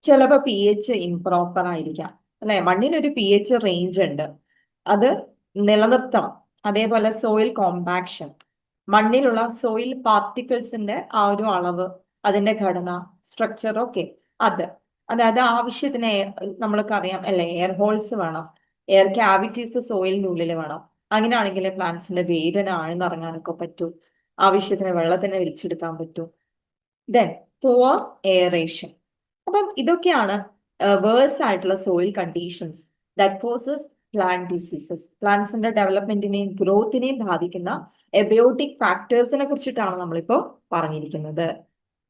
S1: ചിലപ്പോൾ pH ഇംപ്രോപ്പർ ആയിരിക്കാം അല്ലെ. മണ്ണിനൊരു pH റേഞ്ച് ഉണ്ട്, അത് നിലനിർത്തണം. അതേപോലെ സോയിൽ കോമ്പാക്ഷൻ, മണ്ണിലുള്ള സോയിൽ പാർട്ടിക്കിൾസിന്റെ ആ ഒരു അളവ്, അതിന്റെ ഘടന, സ്ട്രക്ചർ, ഒക്കെ അതായത് ആവശ്യത്തിന് നമ്മൾക്ക് അറിയാം അല്ലെ, എയർ ഹോൾസ് വേണം, എയർ ക്യാവിറ്റീസ് സോയിലിന്റെ ഉള്ളിൽ വേണം. അങ്ങനെയാണെങ്കിൽ പ്ലാന്റ്സിന്റെ വേരിന് ആഴ്ന്നിറങ്ങാനൊക്കെ പറ്റൂ, ആവശ്യത്തിന് വെള്ളത്തിനെ വലിച്ചെടുക്കാൻ പറ്റൂ. Then poor aeration. അപ്പം ഇതൊക്കെയാണ് വേഴ്സ് ആയിട്ടുള്ള soil conditions that causes plant diseases. പ്ലാന്റ്സിന്റെ ഡെവലപ്മെന്റിനെയും ഗ്രോത്തിനെയും ബാധിക്കുന്ന എബയോട്ടിക് ഫാക്ടേഴ്സിനെ കുറിച്ചിട്ടാണ് നമ്മളിപ്പോ പറഞ്ഞിരിക്കുന്നത്.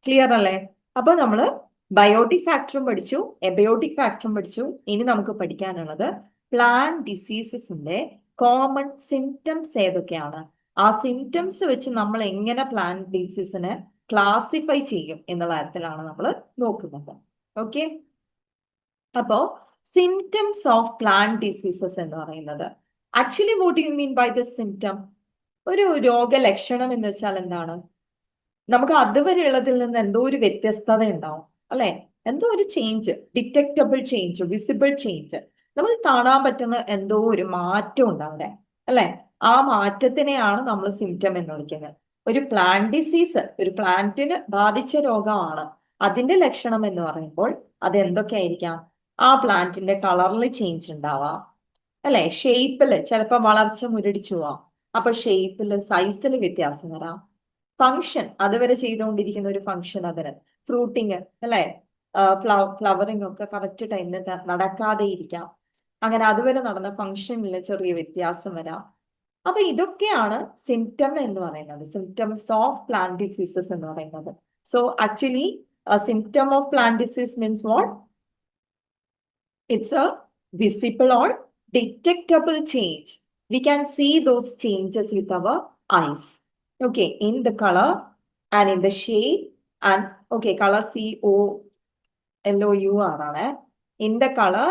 S1: ക്ലിയർ അല്ലേ? അപ്പൊ നമ്മള് ബയോട്ടിക് ഫാക്ടറും പഠിച്ചു, എബയോട്ടിക് ഫാക്ടറും പഠിച്ചു. ഇനി നമുക്ക് പഠിക്കാനുള്ളത് പ്ലാന്റ് ഡിസീസസിന്റെ കോമൺ സിംറ്റംസ് ഏതൊക്കെയാണ്, ആ സിംറ്റംസ് വെച്ച് നമ്മൾ എങ്ങനെ പ്ലാന്റ് ഡിസീസിനെ ക്ലാസിഫൈ ചെയ്യും എന്നുള്ള കാര്യത്തിലാണ് നമ്മൾ നോക്കുന്നത്. ഓക്കെ, അപ്പോ സിംറ്റംസ് ഓഫ് പ്ലാന്റ് ഡിസീസസ് എന്ന് പറയുന്നത്, actually what you mean by the symptom? ഒരു രോഗലക്ഷണം എന്ന് വെച്ചാൽ എന്താണ്? നമുക്ക് അതുവരെയുള്ളതിൽ നിന്ന് എന്തോ ഒരു വ്യത്യസ്തത ഉണ്ടാവും അല്ലെ, എന്തോ ഒരു change, detectable change, visible change, നമുക്ക് കാണാൻ പറ്റുന്ന എന്തോ ഒരു മാറ്റം ഉണ്ട് അവിടെ അല്ലെ. ആ മാറ്റത്തിനെയാണ് നമ്മൾ സിംറ്റം എന്ന് വിളിക്കുന്നത്. ഒരു പ്ലാന്റ് ഡിസീസ് ഒരു പ്ലാന്റിന് ബാധിച്ച രോഗമാണ്, അതിന്റെ ലക്ഷണം എന്ന് പറയുമ്പോൾ അത് എന്തൊക്കെ ആയിരിക്കാം? ആ പ്ലാന്റിന്റെ കളറിൽ ചേഞ്ച് ഉണ്ടാവാം അല്ലെ? ഷേപ്പില് ചിലപ്പോൾ വളർച്ച മുരടിച്ചു പോവാം. അപ്പൊ ഷേപ്പില് സൈസിൽ വ്യത്യാസം വരാം. ഫങ്ഷൻ അതുവരെ ചെയ്തുകൊണ്ടിരിക്കുന്ന ഒരു ഫങ്ഷൻ അതിന് ഫ്രൂട്ടിങ് അല്ലെ, ഫ്ലവറിങ് ഒക്കെ കറക്റ്റ് ടൈമിന് നടക്കാതെ ഇരിക്കാം. അങ്ങനെ അതുവരെ നടന്ന ഫങ്ഷനിൽ ചെറിയ വ്യത്യാസം വരാം. അപ്പൊ ഇതൊക്കെയാണ് സിംറ്റം എന്ന് പറയുന്നത്, സിംറ്റംസ് ഓഫ് പ്ലാന്റ് ഡിസീസസ് എന്ന് പറയുന്നത്. So actually symptom of plant disease means what? It's a visible or detectable change. We can see those changes with our eyes. Okay, in the color and in the shape and okay, color COLOUR ആണ്. In the color,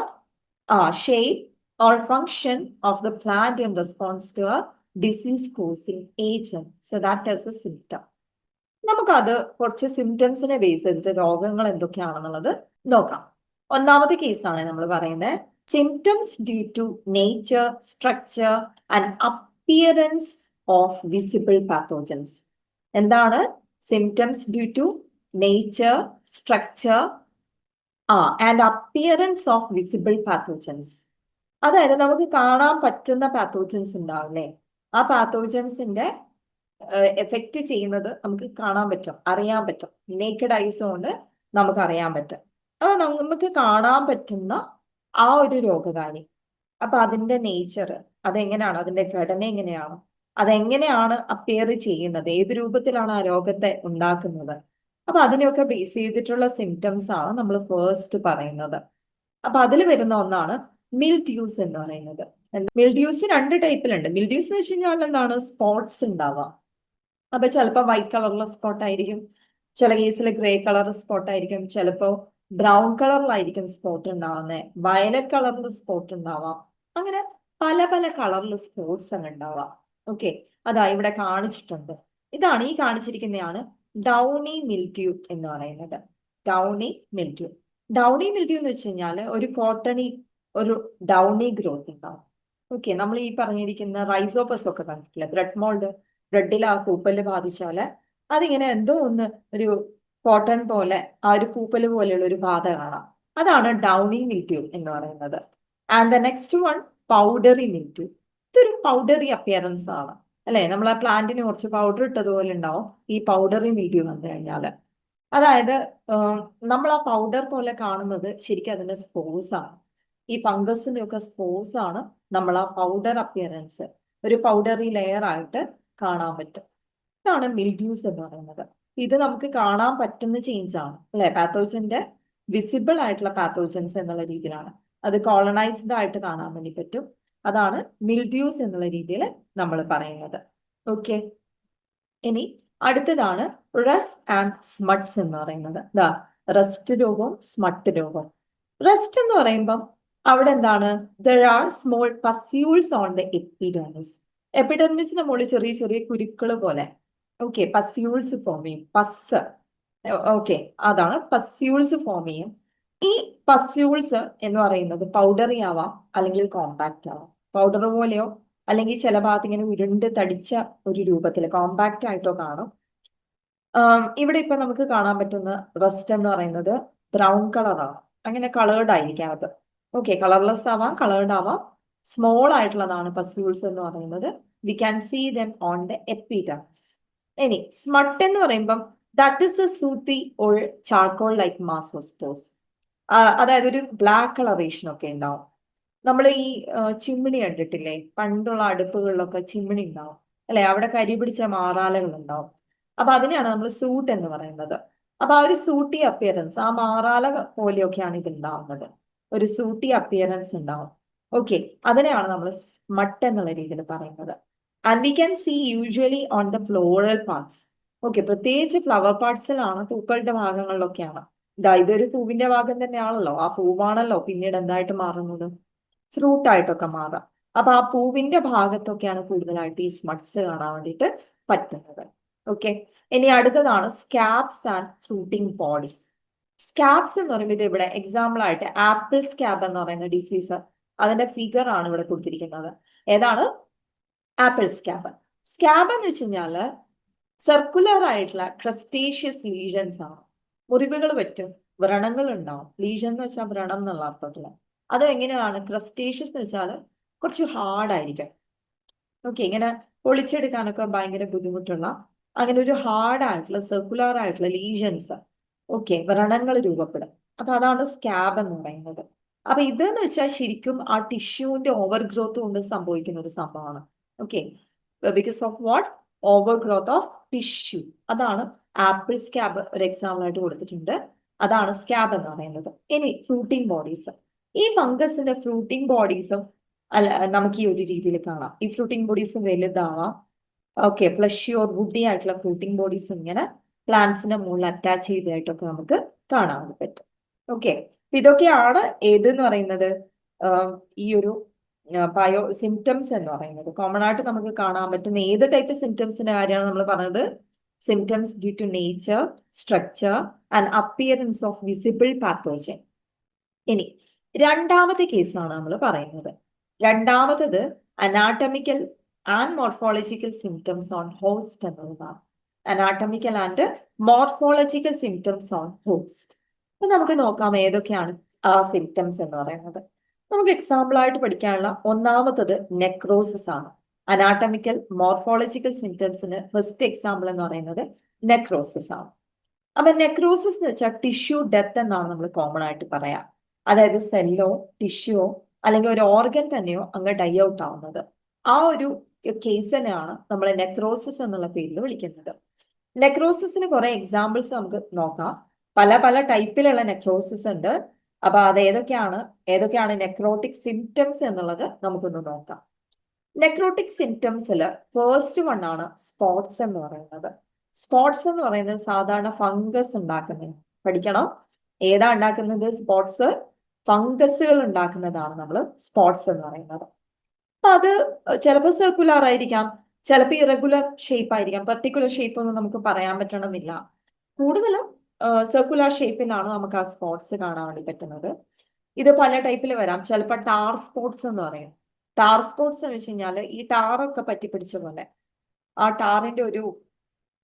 S1: shape or function of the plant in response to a disease causing agent. So that is a symptom. നമുക്കത് കുറച്ച് സിംറ്റംസിനെ base ചെയ്തിട്ട് രോഗങ്ങൾ എന്തൊക്കെയാണെന്നുള്ളത് നോക്കാം. ഒന്നാമത്തെ കേസാണ് നമ്മൾ പറയുന്നത് symptoms due to nature, structure and appearance of visible pathogens. എന്താണ് symptoms due to nature, structure and appearance of visible pathogens? അതായത് നമുക്ക് കാണാൻ പറ്റുന്ന പാത്തോജൻസ് ഉണ്ടാവില്ലേ, ആ പാത്തോജൻസിന്റെ എഫക്റ്റ് ചെയ്യുന്നത് നമുക്ക് കാണാൻ പറ്റും, അറിയാൻ പറ്റും. നേക്കഡ് ഐസ് കൊണ്ട് നമുക്ക് അറിയാൻ പറ്റും. അപ്പൊ നമുക്ക് കാണാൻ പറ്റുന്ന ആ ഒരു രോഗകാരി, അപ്പൊ അതിന്റെ നേച്ചർ അതെങ്ങനെയാണ്, അതിന്റെ ഘടന എങ്ങനെയാണ്, അതെങ്ങനെയാണ് അപ്പിയർ ചെയ്യുന്നത്, ഏത് രൂപത്തിലാണ് ആ രോഗത്തെ ഉണ്ടാക്കുന്നത്, അപ്പൊ അതിനെയൊക്കെ ബേസ് ചെയ്തിട്ടുള്ള സിംറ്റംസ് ആണ് നമ്മൾ ഫസ്റ്റ് പറയുന്നത്. അപ്പൊ അതിൽ വരുന്ന ഒന്നാണ് മിൽഡ്യൂസ് എന്ന് പറയുന്നത്. മിൽഡ്യൂസ് രണ്ട് ടൈപ്പിലുണ്ട്. മിൽഡ്യൂസ് എന്ന് വെച്ച് കഴിഞ്ഞാൽ എന്താണ്, സ്പോട്സ് ഉണ്ടാവാം. അപ്പൊ ചിലപ്പോൾ വൈറ്റ് കളറുള്ള സ്പോട്ട് ആയിരിക്കും, ചില കേസിൽ ഗ്രേ കളർ സ്പോട്ട് ആയിരിക്കും, ചിലപ്പോൾ ബ്രൗൺ കളറിലായിരിക്കും സ്പോട്ട് ഉണ്ടാവുന്നത്, വയലറ്റ് കളറിൽ സ്പോട്ട് ഉണ്ടാവാം. അങ്ങനെ പല പല കളറിൽ സ്പോട്സ് അങ്ങ് ഉണ്ടാവാം. ഓക്കെ, അതാ ഇവിടെ കാണിച്ചിട്ടുണ്ട്. ഇതാണ് ഈ കാണിച്ചിരിക്കുന്നതാണ് ഡൗണി മിൽഡ്യൂ എന്ന് പറയുന്നത്. Downey mildew. ഡൗണി മിൽഡ്യൂ എന്ന് വെച്ച് കഴിഞ്ഞാൽ ഒരു ഡൗണി ഗ്രോത്ത് ഉണ്ടാവും. ഓക്കെ, നമ്മൾ ഈ പറഞ്ഞിരിക്കുന്ന റൈസോപ്പസ് ഒക്കെ കണ്ടിട്ടില്ല, ബ്രെഡ് മോൾഡ്, ബ്രെഡിൽ ആ പൂപ്പല് ബാധിച്ചാല് അതിങ്ങനെ എന്തോ ഒന്ന് ഒരു കോട്ടൺ പോലെ, ആ ഒരു പൂപ്പല് പോലെയുള്ള ഒരു ബാധ കാണാം. അതാണ് ഡൗണി മിൽഡ്യൂ എന്ന് പറയുന്നത്. And the next one powdery mildew. ഇതൊരു പൗഡറി അപ്പിയറൻസ് ആണ് അല്ലെ, നമ്മൾ ആ പ്ലാന്റിന് കുറച്ച് പൗഡർ ഇട്ടതുപോലെ ഉണ്ടാവും ഈ പൗഡറി മിൽഡ്യൂ കണ്ടു കഴിഞ്ഞാല്. അതായത് നമ്മൾ ആ പൗഡർ പോലെ കാണുന്നത് ശരിക്കും അതിന്റെ സ്പോർസ് ആണ്. ഈ ഫംഗസിന്റെ ഒക്കെ സ്പോർസ് ആണ് നമ്മൾ ആ പൗഡർ അപ്പിയറൻസ്, ഒരു പൗഡറി ലെയർ ആയിട്ട് കാണാൻ പറ്റും. ഇതാണ് മിൽഡ്യൂസ് എന്ന് പറയുന്നത്. ഇത് നമുക്ക് കാണാൻ പറ്റുന്ന ചേഞ്ച് ആണ് അല്ലെ, പാത്തോജന്റെ വിസിബിൾ ആയിട്ടുള്ള പാത്തോജൻസ് എന്നുള്ള രീതിയിലാണ്. അത് കോളനൈസ്ഡ് ആയിട്ട് കാണാൻ വേണ്ടി പറ്റും. അതാണ് മിൽഡ്യൂസ് എന്നുള്ള രീതിയിൽ നമ്മൾ പറയുന്നത്. ഓക്കെ, ഇനി അടുത്തതാണ് റസ്റ്റ് ആൻഡ് സ്മട്ട്സ് എന്ന് പറയുന്നത്. റസ്റ്റ് രോഗവും സ്മട്ട് രോഗവും. റസ്റ്റ് എന്ന് പറയുമ്പം അവിടെ എന്താണ്, there are small pustules on the epidermis. എപ്പിഡെർമിസിന്റെ മുകളിൽ ചെറിയ ചെറിയ കുരുക്കൾ പോലെ, ഓക്കെ, പസ്യൂൾസ് ഫോം ചെയ്യും. പസ്, ഓക്കെ, അതാണ് പസ്യൂൾസ് ഫോം ചെയ്യും. ഈ പസ്യൂൾസ് എന്ന് പറയുന്നത് പൗഡറി ആവാം അല്ലെങ്കിൽ കോമ്പാക്റ്റ് ആവാം. പൗഡർ പോലെയോ അല്ലെങ്കിൽ ചില ഭാഗത്ത് ഇങ്ങനെ ഉരുണ്ട് തടിച്ച ഒരു രൂപത്തിൽ കോമ്പാക്റ്റ് ആയിട്ടോ കാണും. ഇവിടെ ഇപ്പൊ നമുക്ക് കാണാൻ പറ്റുന്ന റസ്റ്റ് എന്ന് പറയുന്നത് ബ്രൗൺ കളറാണ്. അങ്ങനെ കളേർഡ് ആയിരിക്കാം അത്. ഓക്കെ, കളർലെസ് ആവാം, കളേർഡ് ആവാം. സ്മോൾ ആയിട്ടുള്ളതാണ് പസ്യൂൾസ് എന്ന് പറയുന്നത്. We can see them on the epidermis. ഇനി സ്മട്ട് എന്ന് പറയുമ്പം that is a sooty or charcoal like mass of spores. അതായത് ഒരു ബ്ലാക്ക് കളറേഷൻ ഒക്കെ ഉണ്ടാവും. നമ്മൾ ഈ ചിമ്മിണി കണ്ടിട്ടില്ലേ, പണ്ടുള്ള അടുപ്പുകളിലൊക്കെ ചിമ്മിണി ഉണ്ടാവും അല്ലെ, അവിടെ കരി പിടിച്ച മാറാലകൾ ഉണ്ടാവും. അപ്പൊ അതിനെയാണ് നമ്മൾ സൂട്ട് എന്ന് പറയുന്നത്. അപ്പൊ ആ ഒരു സൂട്ടി അപ്പിയറൻസ്, ആ മാറാല പോലെയൊക്കെയാണ് ഇത് ഉണ്ടാവുന്നത്, ഒരു സൂട്ടി അപ്പിയറൻസ് ഉണ്ടാവും. ഓക്കെ, അതിനെയാണ് നമ്മൾ സ്മട്ട് എന്നുള്ള രീതിയിൽ പറയുന്നത്. And we can see usually on the floral parts. Okay, പ്രത്യേകിച്ച് ഫ്ലവർ പാർട്സിലാണ്, പൂക്കളുടെ ഭാഗങ്ങളിലൊക്കെയാണ്. ഇതൊരു പൂവിന്റെ ഭാഗം തന്നെയാണല്ലോ, ആ പൂവാണല്ലോ പിന്നീട് എന്തായിട്ട് മാറുന്നത്, ഫ്രൂട്ട് ആയിട്ടൊക്കെ മാറാം. അപ്പൊ ആ പൂവിന്റെ ഭാഗത്തൊക്കെയാണ് കൂടുതലായിട്ട് ഈ സ്മട്ട്സ് കാണാൻ വേണ്ടിയിട്ട് പറ്റുന്നത്. ഓക്കെ, ഇനി അടുത്തതാണ് സ്കാബ്സ് ആൻഡ് ഫ്രൂട്ടിംഗ് ബോഡീസ്. സ്കാബ്സ് എന്ന് പറയുമ്പോൾ ഇത് ഇവിടെ എക്സാമ്പിൾ ആയിട്ട് ആപ്പിൾ സ്കാബ് എന്ന് പറയുന്ന ഡിസീസ്, അതിന്റെ ഫിഗർ ആണ് ഇവിടെ കൊടുത്തിരിക്കുന്നത്. ഏതാണ്? Apple scab. സ്കാബ് എന്ന് വെച്ച് കഴിഞ്ഞാല് സർക്കുലർ ആയിട്ടുള്ള ക്രസ്റ്റേഷ്യസ് ലീഷൻസ് ആണ്. മുറിവുകൾ പറ്റും, വ്രണങ്ങൾ ഉണ്ടാവും. ലീഷൻ എന്ന് വെച്ചാൽ വ്രണം എന്നുള്ള അർത്ഥത്തില്. അത് എങ്ങനെയാണ്? ക്രസ്റ്റേഷ്യസ് എന്ന് വെച്ചാൽ കുറച്ച് ഹാർഡായിരിക്കും. ഓക്കെ, ഇങ്ങനെ പൊളിച്ചെടുക്കാനൊക്കെ ഭയങ്കര ബുദ്ധിമുട്ടുള്ള അങ്ങനെ ഒരു ഹാർഡായിട്ടുള്ള സർക്കുലർ ആയിട്ടുള്ള ലീഷൻസ്, ഓക്കെ, വ്രണങ്ങൾ രൂപപ്പെടും. അപ്പൊ അതാണ് സ്കാബ് എന്ന് പറയുന്നത്. അപ്പൊ ഇതെന്ന് വെച്ചാൽ ശരിക്കും ആ ടിഷ്യൂവിന്റെ ഓവർ ഗ്രോത്ത് കൊണ്ട് സംഭവിക്കുന്ന ഒരു സംഭവമാണ്. Okay, because of what? Over growth of tissue. അതാണ് ആപ്പിൾ സ്കാബ് ഒരു എക്സാമ്പിൾ ആയിട്ട് കൊടുത്തിട്ടുണ്ട്. അതാണ് സ്കാബ് എന്ന് പറയുന്നത്. ഇനി ഫ്രൂട്ടിംഗ് ബോഡീസ്. ഈ ഫംഗസിന്റെ ഫ്രൂട്ടിംഗ് ബോഡീസും അല്ല നമുക്ക് ഈ ഒരു രീതിയിൽ കാണാം. ഈ ഫ്രൂട്ടിംഗ് ബോഡീസ് വലുതാവാം. ഓക്കെ, ഫ്ലഷി ഓർ വുഡി ആയിട്ടുള്ള ഫ്രൂട്ടിംഗ് ബോഡീസ് ഇങ്ങനെ പ്ലാന്റ്സിന്റെ മുകളിൽ അറ്റാച്ച് ചെയ്തതായിട്ടൊക്കെ നമുക്ക് കാണാൻ പറ്റും. ഓക്കെ, ഇതൊക്കെയാണ് ഏതെന്ന് പറയുന്നത് ഈ ഒരു ബയോ സിംറ്റംസ് എന്ന് പറയുന്നത്. കോമൺ ആയിട്ട് നമുക്ക് കാണാൻ പറ്റുന്ന ഏത് ടൈപ്പ് സിംറ്റംസിന്റെ കാര്യമാണ് നമ്മൾ പറഞ്ഞത്? Symptoms due to nature, structure and appearance of visible pathogen. ഇനി രണ്ടാമത്തെ കേസാണ് നമ്മൾ പറയുന്നത്. രണ്ടാമത്തത് anatomical and morphological symptoms on host എന്നുള്ളതാണ്. Anatomical and morphological symptoms on host. അപ്പൊ നമുക്ക് നോക്കാം ഏതൊക്കെയാണ് ആ സിംറ്റംസ് എന്ന് പറയുന്നത്. നമുക്ക് എക്സാമ്പിൾ ആയിട്ട് പഠിക്കാനുള്ള ഒന്നാമത്തത് നെക്രോസിസ് ആണ്. അനാട്ടമിക്കൽ മോർഫോളജിക്കൽ സിംറ്റംസിന് ഫസ്റ്റ് എക്സാമ്പിൾ എന്ന് പറയുന്നത് നെക്രോസിസ് ആണ്. അപ്പൊ നെക്രോസിസ് എന്ന് വെച്ചാൽ ടിഷ്യൂ ഡെത്ത് എന്നാണ് നമ്മൾ കോമൺ ആയിട്ട് പറയാം. അതായത് സെല്ലോ, ടിഷ്യൂയോ അല്ലെങ്കിൽ ഒരു ഓർഗൻ തന്നെയോ അങ്ങ് ഡൈ ഔട്ട് ആവുന്നത്. ആ ഒരു കേസിനെയാണ് നമ്മൾ നെക്രോസിസ് എന്നുള്ള പേരിൽ വിളിക്കുന്നത്. നെക്രോസിസിന് കുറെ എക്സാമ്പിൾസ് നമുക്ക് നോക്കാം. പല പല ടൈപ്പിലുള്ള നെക്രോസിസ് ഉണ്ട്. അപ്പൊ അത് ഏതൊക്കെയാണ് നെക്രോട്ടിക് സിംറ്റംസ് എന്നുള്ളത് നമുക്കൊന്ന് നോക്കാം. നെക്രോട്ടിക് സിംറ്റംസിൽ ഫസ്റ്റ് വൺ ആണ് സ്പോട്സ് എന്ന് പറയുന്നത്. സ്പോട്സ് എന്ന് പറയുന്നത് സാധാരണ ഫംഗസ് ഉണ്ടാക്കുന്നത്. പഠിക്കണം, ഏതാ ഉണ്ടാക്കുന്നത്? സ്പോട്സ്, ഫംഗസുകൾ ഉണ്ടാക്കുന്നതാണ് നമ്മൾ സ്പോട്സ് എന്ന് പറയുന്നത്. അപ്പൊ അത് ചിലപ്പോൾ സർക്കുലർ ആയിരിക്കാം, ചിലപ്പോൾ ഇറഗുലർ ഷേപ്പ് ആയിരിക്കാം. പെർട്ടിക്കുലർ ഷേപ്പ് ഒന്നും നമുക്ക് പറയാൻ പറ്റണമെന്നില്ല. കൂടുതലും സർക്കുലർ ഷേപ്പിലാണ് നമുക്ക് ആ സ്പോട്സ് കാണാൻ വേണ്ടി പറ്റുന്നത്. ഇത് പല ടൈപ്പിൽ വരാം. ചിലപ്പോൾ ടാർ സ്പോട്സ് എന്ന് പറയും. ടാർ സ്പോട്സ് എന്ന് വെച്ച് കഴിഞ്ഞാൽ ഈ ടാറൊക്കെ പറ്റി പിടിച്ച പോലെ ആ ടാറിന്റെ ഒരു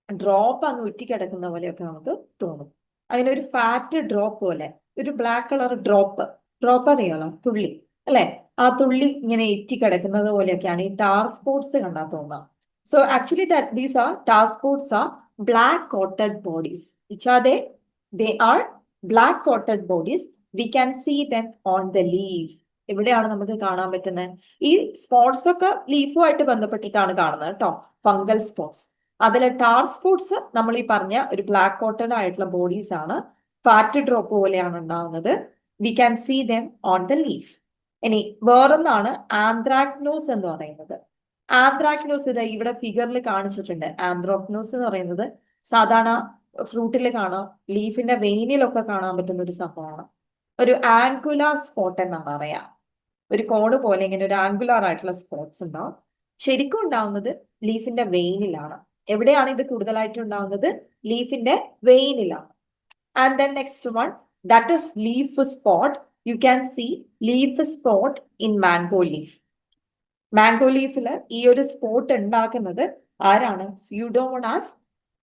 S1: ഡ്രോപ്പ് അങ്ങ് ഉറ്റിക്കിടക്കുന്ന പോലെയൊക്കെ നമുക്ക് തോന്നും. അങ്ങനെ ഒരു ഫാറ്റ് ഡ്രോപ്പ് പോലെ ഒരു ബ്ലാക്ക് കളർ ഡ്രോപ്പ് അറിയാലോ, തുള്ളി അല്ലെ? ആ തുള്ളി ഇങ്ങനെ ഇറ്റി കിടക്കുന്നത് പോലെയൊക്കെയാണ് ഈ ടാർ സ്പോട്സ് കണ്ടാൽ തോന്നുക. So actually these are tar spots are black coated bodies. Which are they are black coated bodies. We can see them on the leaf. എവിടെയാണ് നമുക്ക് കാണാൻ പറ്റുന്നത്? ഈ സ്പോട്സ് ഒക്കെ ലീഫുമായിട്ട് ബന്ധപ്പെട്ടിട്ടാണ് കാണുന്നത് കേട്ടോ, ഫംഗൽ സ്പോട്സ്. അതിൽ ടാർ സ്പോട്സ് നമ്മൾ ഈ പറഞ്ഞ ഒരു ബ്ലാക്ക് കോട്ടഡ് ആയിട്ടുള്ള ബോഡീസ് ആണ്. ഫാറ്റ് ഡ്രോപ്പ് പോലെയാണ് ഉണ്ടാവുന്നത്. We can see them on the leaf. ഇനി വേറൊന്നാണ് ആന്ത്രാക്നോസ് എന്ന് പറയുന്നത്. ആന്ത്രാക്നോസ് ഇത് ഇവിടെ ഫിഗറിൽ കാണിച്ചിട്ടുണ്ട്. ആന്ത്രോക്നോസ് എന്ന് പറയുന്നത് സാധാരണ ഫ്രൂട്ടിൽ കാണാം, ലീഫിന്റെ വെയിനിലൊക്കെ കാണാൻ പറ്റുന്ന ഒരു സംഭവമാണ്. ഒരു ആംഗുലാർ സ്പോട്ട് എന്നാണ് പറയാ. ഒരു കോണ് പോലെ ഇങ്ങനെ ഒരു ആംഗുലാർ ആയിട്ടുള്ള സ്പോട്സ് ഉണ്ടാവും. ശരിക്കും ഉണ്ടാവുന്നത് ലീഫിന്റെ വെയിനിലാണ്. എവിടെയാണ് ഇത് കൂടുതലായിട്ട് ഉണ്ടാവുന്നത്? ലീഫിന്റെ വെയിനിലാണ്. And then next one, that is leaf spot. You can see leaf spot in mango leaf. Mango ലീഫിൽ ഈ ഒരു സ്പോട്ട് ഉണ്ടാക്കുന്നത് ആരാണ്? Pseudomonas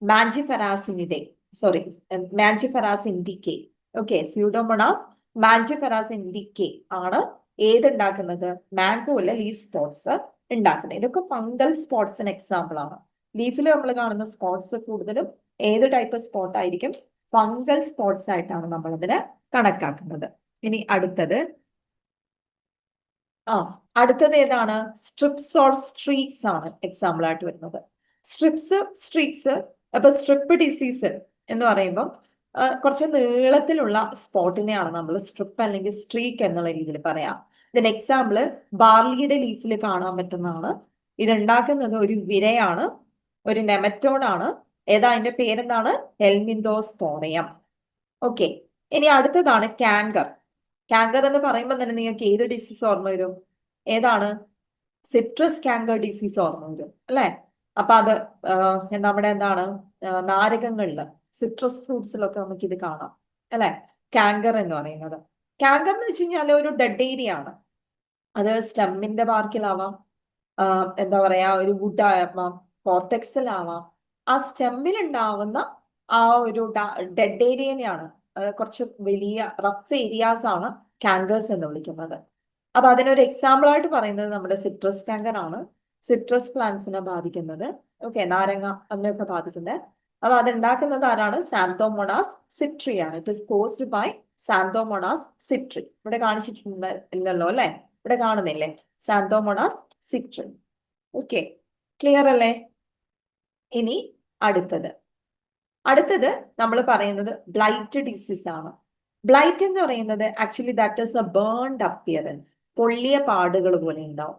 S1: mangiferaeindicae, mangiferae indicae. Okay, Pseudomonas mangiferae indicae ആണ് ഏതുണ്ടാക്കുന്നത്? മാംഗോയിലെ ലീഫ് സ്പോട്സ് ഉണ്ടാക്കുന്നത്. ഇതൊക്കെ ഫംഗൽ സ്പോട്സിന് എക്സാമ്പിൾ ആണ്. ലീഫിൽ നമ്മൾ കാണുന്ന സ്പോട്സ് കൂടുതലും ഏത് ടൈപ്പ് സ്പോട്ട് ആയിരിക്കും? ഫംഗൽ സ്പോട്സ് ആയിട്ടാണ് നമ്മൾ അതിനെ കണക്കാക്കുന്നത്. ഇനി അടുത്തത് ഏതാണ്? സ്ട്രിപ്സ് ഓർ സ്ട്രീക്സ് ആണ് എക്സാമ്പിൾ ആയിട്ട് വരുന്നത്. സ്ട്രീക്സ്. അപ്പൊ സ്ട്രിപ്പ് ഡിസീസ് എന്ന് പറയുമ്പോൾ കുറച്ച് നീളത്തിലുള്ള സ്പോട്ടിനെയാണ് നമ്മൾ സ്ട്രിപ്പ് അല്ലെങ്കിൽ സ്ട്രീക്ക് എന്നുള്ള രീതിയിൽ പറയാം. ഇതിന് എക്സാമ്പിള് ബാർലിയുടെ ലീഫിൽ കാണാൻ പറ്റുന്നതാണ്. ഇതുണ്ടാക്കുന്നത് ഒരു വിരയാണ്, ഒരു നെമറ്റോഡാണ്. അതിന്റെ പേരെന്താണ്? ഹെൽമിന്തോസ്പോറിയം. ഓക്കെ, ഇനി അടുത്തതാണ് കാങ്കർ. കാങ്കർ എന്ന് പറയുമ്പോൾ തന്നെ നിങ്ങൾക്ക് ഏത് ഡിസീസ് ഓർമ്മ വരും? ഏതാണ്? സിട്രസ് കാങ്കർ ഡിസീസ് ഓർമ്മ വരും അല്ലെ? അപ്പൊ അത് നമ്മുടെ എന്താണ് നാരകങ്ങളില്, സിട്രസ് ഫ്രൂട്ട്സിലൊക്കെ നമുക്ക് ഇത് കാണാം അല്ലെ? കാങ്കർ എന്ന് പറയുന്നത്. കാങ്കർ എന്ന് വെച്ച് കഴിഞ്ഞാൽ ഒരു ഡെഡ് ഏരിയ ആണ്. അത് സ്റ്റെമ്മിന്റെ ബാർക്കിലാവാം, എന്താ പറയാ, ഒരു വുഡ് ആവാം, കോർട്ടെക്സിലാവാം. ആ സ്റ്റെമ്മിൽ ഉണ്ടാവുന്ന ആ ഒരു ഡെഡ് ഏരിയനെയാണ്, കുറച്ച് വലിയ റഫ് ഏരിയാസ് ആണ് കാങ്കേഴ്സ് എന്ന് വിളിക്കുന്നത്. അപ്പൊ അതിനൊരു എക്സാമ്പിൾ ആയിട്ട് പറയുന്നത് നമ്മുടെ സിട്രസ് കാങ്കർ ആണ്. സിട്രസ് പ്ലാന്റ്സിനെ ബാധിക്കുന്നത്. ഓക്കെ, നാരങ്ങ അതിനൊക്കെ ബാധിക്കുന്നത്. അപ്പൊ അത് ഉണ്ടാക്കുന്നത് ആരാണ്? സാന്തോമോണാസ് സിട്രി ആണ്. It is caused by Xanthomonas citri. ഇവിടെ കാണിച്ചിട്ടുണ്ട് ഇല്ലല്ലോ അല്ലെ? ഇവിടെ കാണുന്നില്ലേ? സാന്തോമോണാസ് സിട്രി. ഓക്കെ, ക്ലിയർ അല്ലേ? ഇനി അടുത്തത് നമ്മൾ പറയുന്നത് ബ്ലൈറ്റ് ഡിസീസ് ആണ്. ബ്ലൈറ്റ് എന്ന് പറയുന്നത് actually that is a burned appearance, പൊള്ളിയ പാടുകൾ പോലെ ഉണ്ടാവും.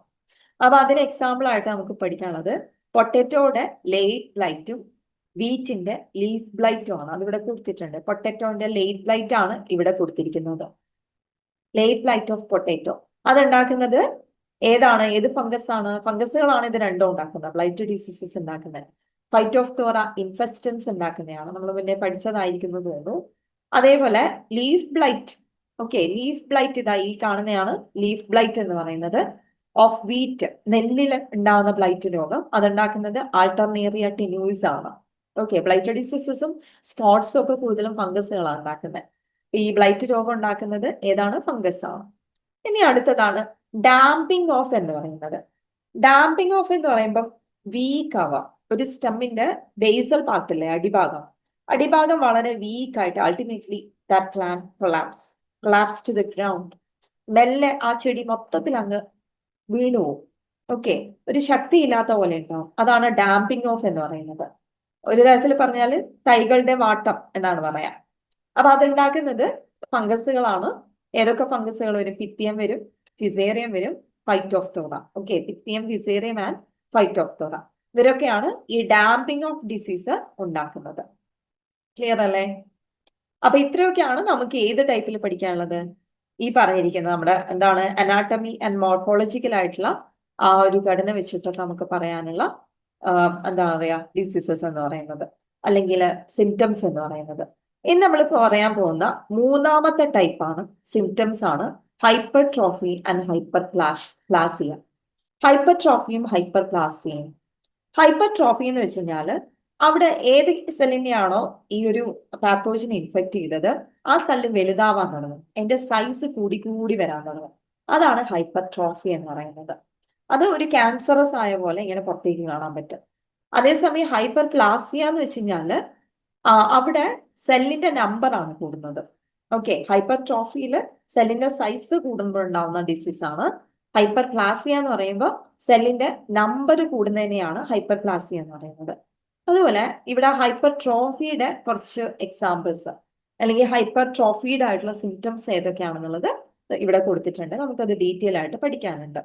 S1: അപ്പൊ അതിന് എക്സാമ്പിൾ ആയിട്ട് നമുക്ക് പഠിക്കാനുള്ളത് പൊട്ടറ്റോയുടെ ലേറ്റ് ബ്ലൈറ്റും വീറ്റിന്റെ ലീഫ് ബ്ലൈറ്റും ആണ്. അതിവിടെ കൊടുത്തിട്ടുണ്ട്. പൊട്ടറ്റോന്റെ ലേറ്റ് ബ്ലൈറ്റ് ആണ് ഇവിടെ കൊടുത്തിരിക്കുന്നത്. ലേറ്റ് ബ്ലൈറ്റ് ഓഫ് പൊട്ടറ്റോ അതുണ്ടാക്കുന്നത് ഏതാണ്? ഏത് ഫംഗസ് ആണ്? ഫംഗസുകളാണ് ഇത് രണ്ടും ഉണ്ടാക്കുന്നത്, ബ്ലൈറ്റ് ഡിസീസസ് ഉണ്ടാക്കുന്നത്. ഫൈറ്റോഫ്തോറ ഇൻഫെസ്റ്റൻസ് ഉണ്ടാക്കുന്നതാണ്. നമ്മൾ മുന്നേ പഠിച്ചതായിരിക്കുന്നു തോന്നുന്നു. അതേപോലെ leaf blight. Okay, leaf blight ഇതാ ഈ കാണുന്നതാണ് ലീഫ് ബ്ലൈറ്റ് എന്ന് പറയുന്നത്. ഓഫ് വീറ്റ്, നെല്ലിൽ ഉണ്ടാകുന്ന ബ്ലൈറ്റ് രോഗം അതുണ്ടാക്കുന്നത് ആൾട്ടർനേറിയ ടെന്യൂസ് ആണ്. ഓക്കെ, ബ്ലൈറ്റ് ഡിസീസസും സ്പോട്സും ഒക്കെ കൂടുതലും ഫംഗസുകളാണ് ഉണ്ടാക്കുന്നത്. ഈ ബ്ലൈറ്റ് രോഗം ഉണ്ടാക്കുന്നത് ഏതാണ്? ഫംഗസ് ആണ്. ഇനി അടുത്തതാണ് ഡാമ്പിംഗ് ഓഫ് എന്ന് പറയുന്നത്. ഡാമ്പിംഗ് ഓഫ് എന്ന് പറയുമ്പോൾ വീക്ക് ആവുക. ഒരു സ്റ്റെമ്മിന്റെ ബേസൽ പാർട്ടില്ലേ, അടിഭാഗം വളരെ വീക്ക് ആയിട്ട് ultimately that plant collapse to the ground. മെല്ലെ ആ ചെടി മൊത്തത്തിൽ അങ്ങ് വീണു പോകും. ഓക്കെ, ഒരു ശക്തി ഇല്ലാത്ത പോലെ ഉണ്ടാവും. അതാണ് ഡാമ്പിംഗ് ഓഫ് എന്ന് പറയുന്നത്. ഒരു തരത്തിൽ പറഞ്ഞാൽ തൈകളുടെ വാട്ടം എന്നാണ് പറയാ. അപ്പൊ അതുണ്ടാക്കുന്നത് ഫംഗസുകളാണ്. ഏതൊക്കെ ഫംഗസുകൾ വരും? പിത്തിയം വരും, ഫിസേറിയം വരും, phytophthora. Okay, പിത്തിയം, fusarium and phytophthora ഇവരൊക്കെയാണ് ഈ ഡാമ്പിംഗ് ഓഫ് ഡിസീസ് ഉണ്ടാക്കുന്നത്. ക്ലിയർ അല്ലേ? അപ്പൊ ഇത്രയൊക്കെയാണ് നമുക്ക് ഏത് ടൈപ്പിൽ പഠിക്കാനുള്ളത്? ഈ പറഞ്ഞിരിക്കുന്നത് നമ്മുടെ എന്താണ് അനാട്ടമി ആൻഡ് മോർഫോളജിക്കൽ ആയിട്ടുള്ള ആ ഒരു ഘടന വെച്ചിട്ടൊക്കെ നമുക്ക് പറയാനുള്ള എന്താ പറയാ ഡിസീസസ് എന്ന് പറയുന്നത്, അല്ലെങ്കിൽ സിംറ്റംസ് എന്ന് പറയുന്നത്. ഇനി നമ്മൾ പറയാൻ പോകുന്ന മൂന്നാമത്തെ ടൈപ്പാണ് സിംറ്റംസ് ആണ് ഹൈപ്പർട്രോഫി ആൻഡ് ഹൈപ്പർപ്ലാസിയ. ഹൈപ്പർട്രോഫിയും ഹൈപ്പർപ്ലാസിയയും. ഹൈപ്പർട്രോഫി എന്ന് വെച്ച് കഴിഞ്ഞാല് അവിടെ ഏത് സെല്ലിനെയാണോ ഈ ഒരു പാത്തോജൻ ഇൻഫെക്ട് ചെയ്തത് ആ സെല്ല് വലുതാവാൻ തുടങ്ങും, അതിന്റെ സൈസ് കൂടി വരാൻ തുടങ്ങും. അതാണ് ഹൈപ്പർട്രോഫി എന്ന് പറയുന്നത്. അത് ഒരു ക്യാൻസറസ് ആയ പോലെ ഇങ്ങനെ പുറത്തേക്ക് കാണാൻ പറ്റും. അതേസമയം ഹൈപ്പർപ്ലാസിയ എന്ന് വെച്ച് കഴിഞ്ഞാല് അവിടെ സെല്ലിന്റെ നമ്പർ ആണ് കൂടുന്നത്. ഓക്കെ, ഹൈപ്പർട്രോഫിയിൽ സെല്ലിന്റെ സൈസ് കൂടുമ്പോഴുണ്ടാവുന്ന ഡിസീസ് ആണ്. ഹൈപ്പർപ്ലാസിയ എന്ന് പറയുമ്പോൾ സെല്ലിന്റെ നമ്പർ കൂടുന്നതിനെയാണ് ഹൈപ്പർപ്ലാസിയ എന്ന് പറയുന്നത്. അതുപോലെ ഇവിടെ ഹൈപ്പർട്രോഫിയുടെ കുറച്ച് എക്സാമ്പിൾസ് അല്ലെങ്കിൽ ഹൈപ്പർട്രോഫീഡ് ആയിട്ടുള്ള സിംറ്റംസ് ഏതൊക്കെയാണെന്നുള്ളത് ഇവിടെ കൊടുത്തിട്ടുണ്ട്. നമുക്കത് ഡീറ്റെയിൽ ആയിട്ട് പഠിക്കാനുണ്ട്.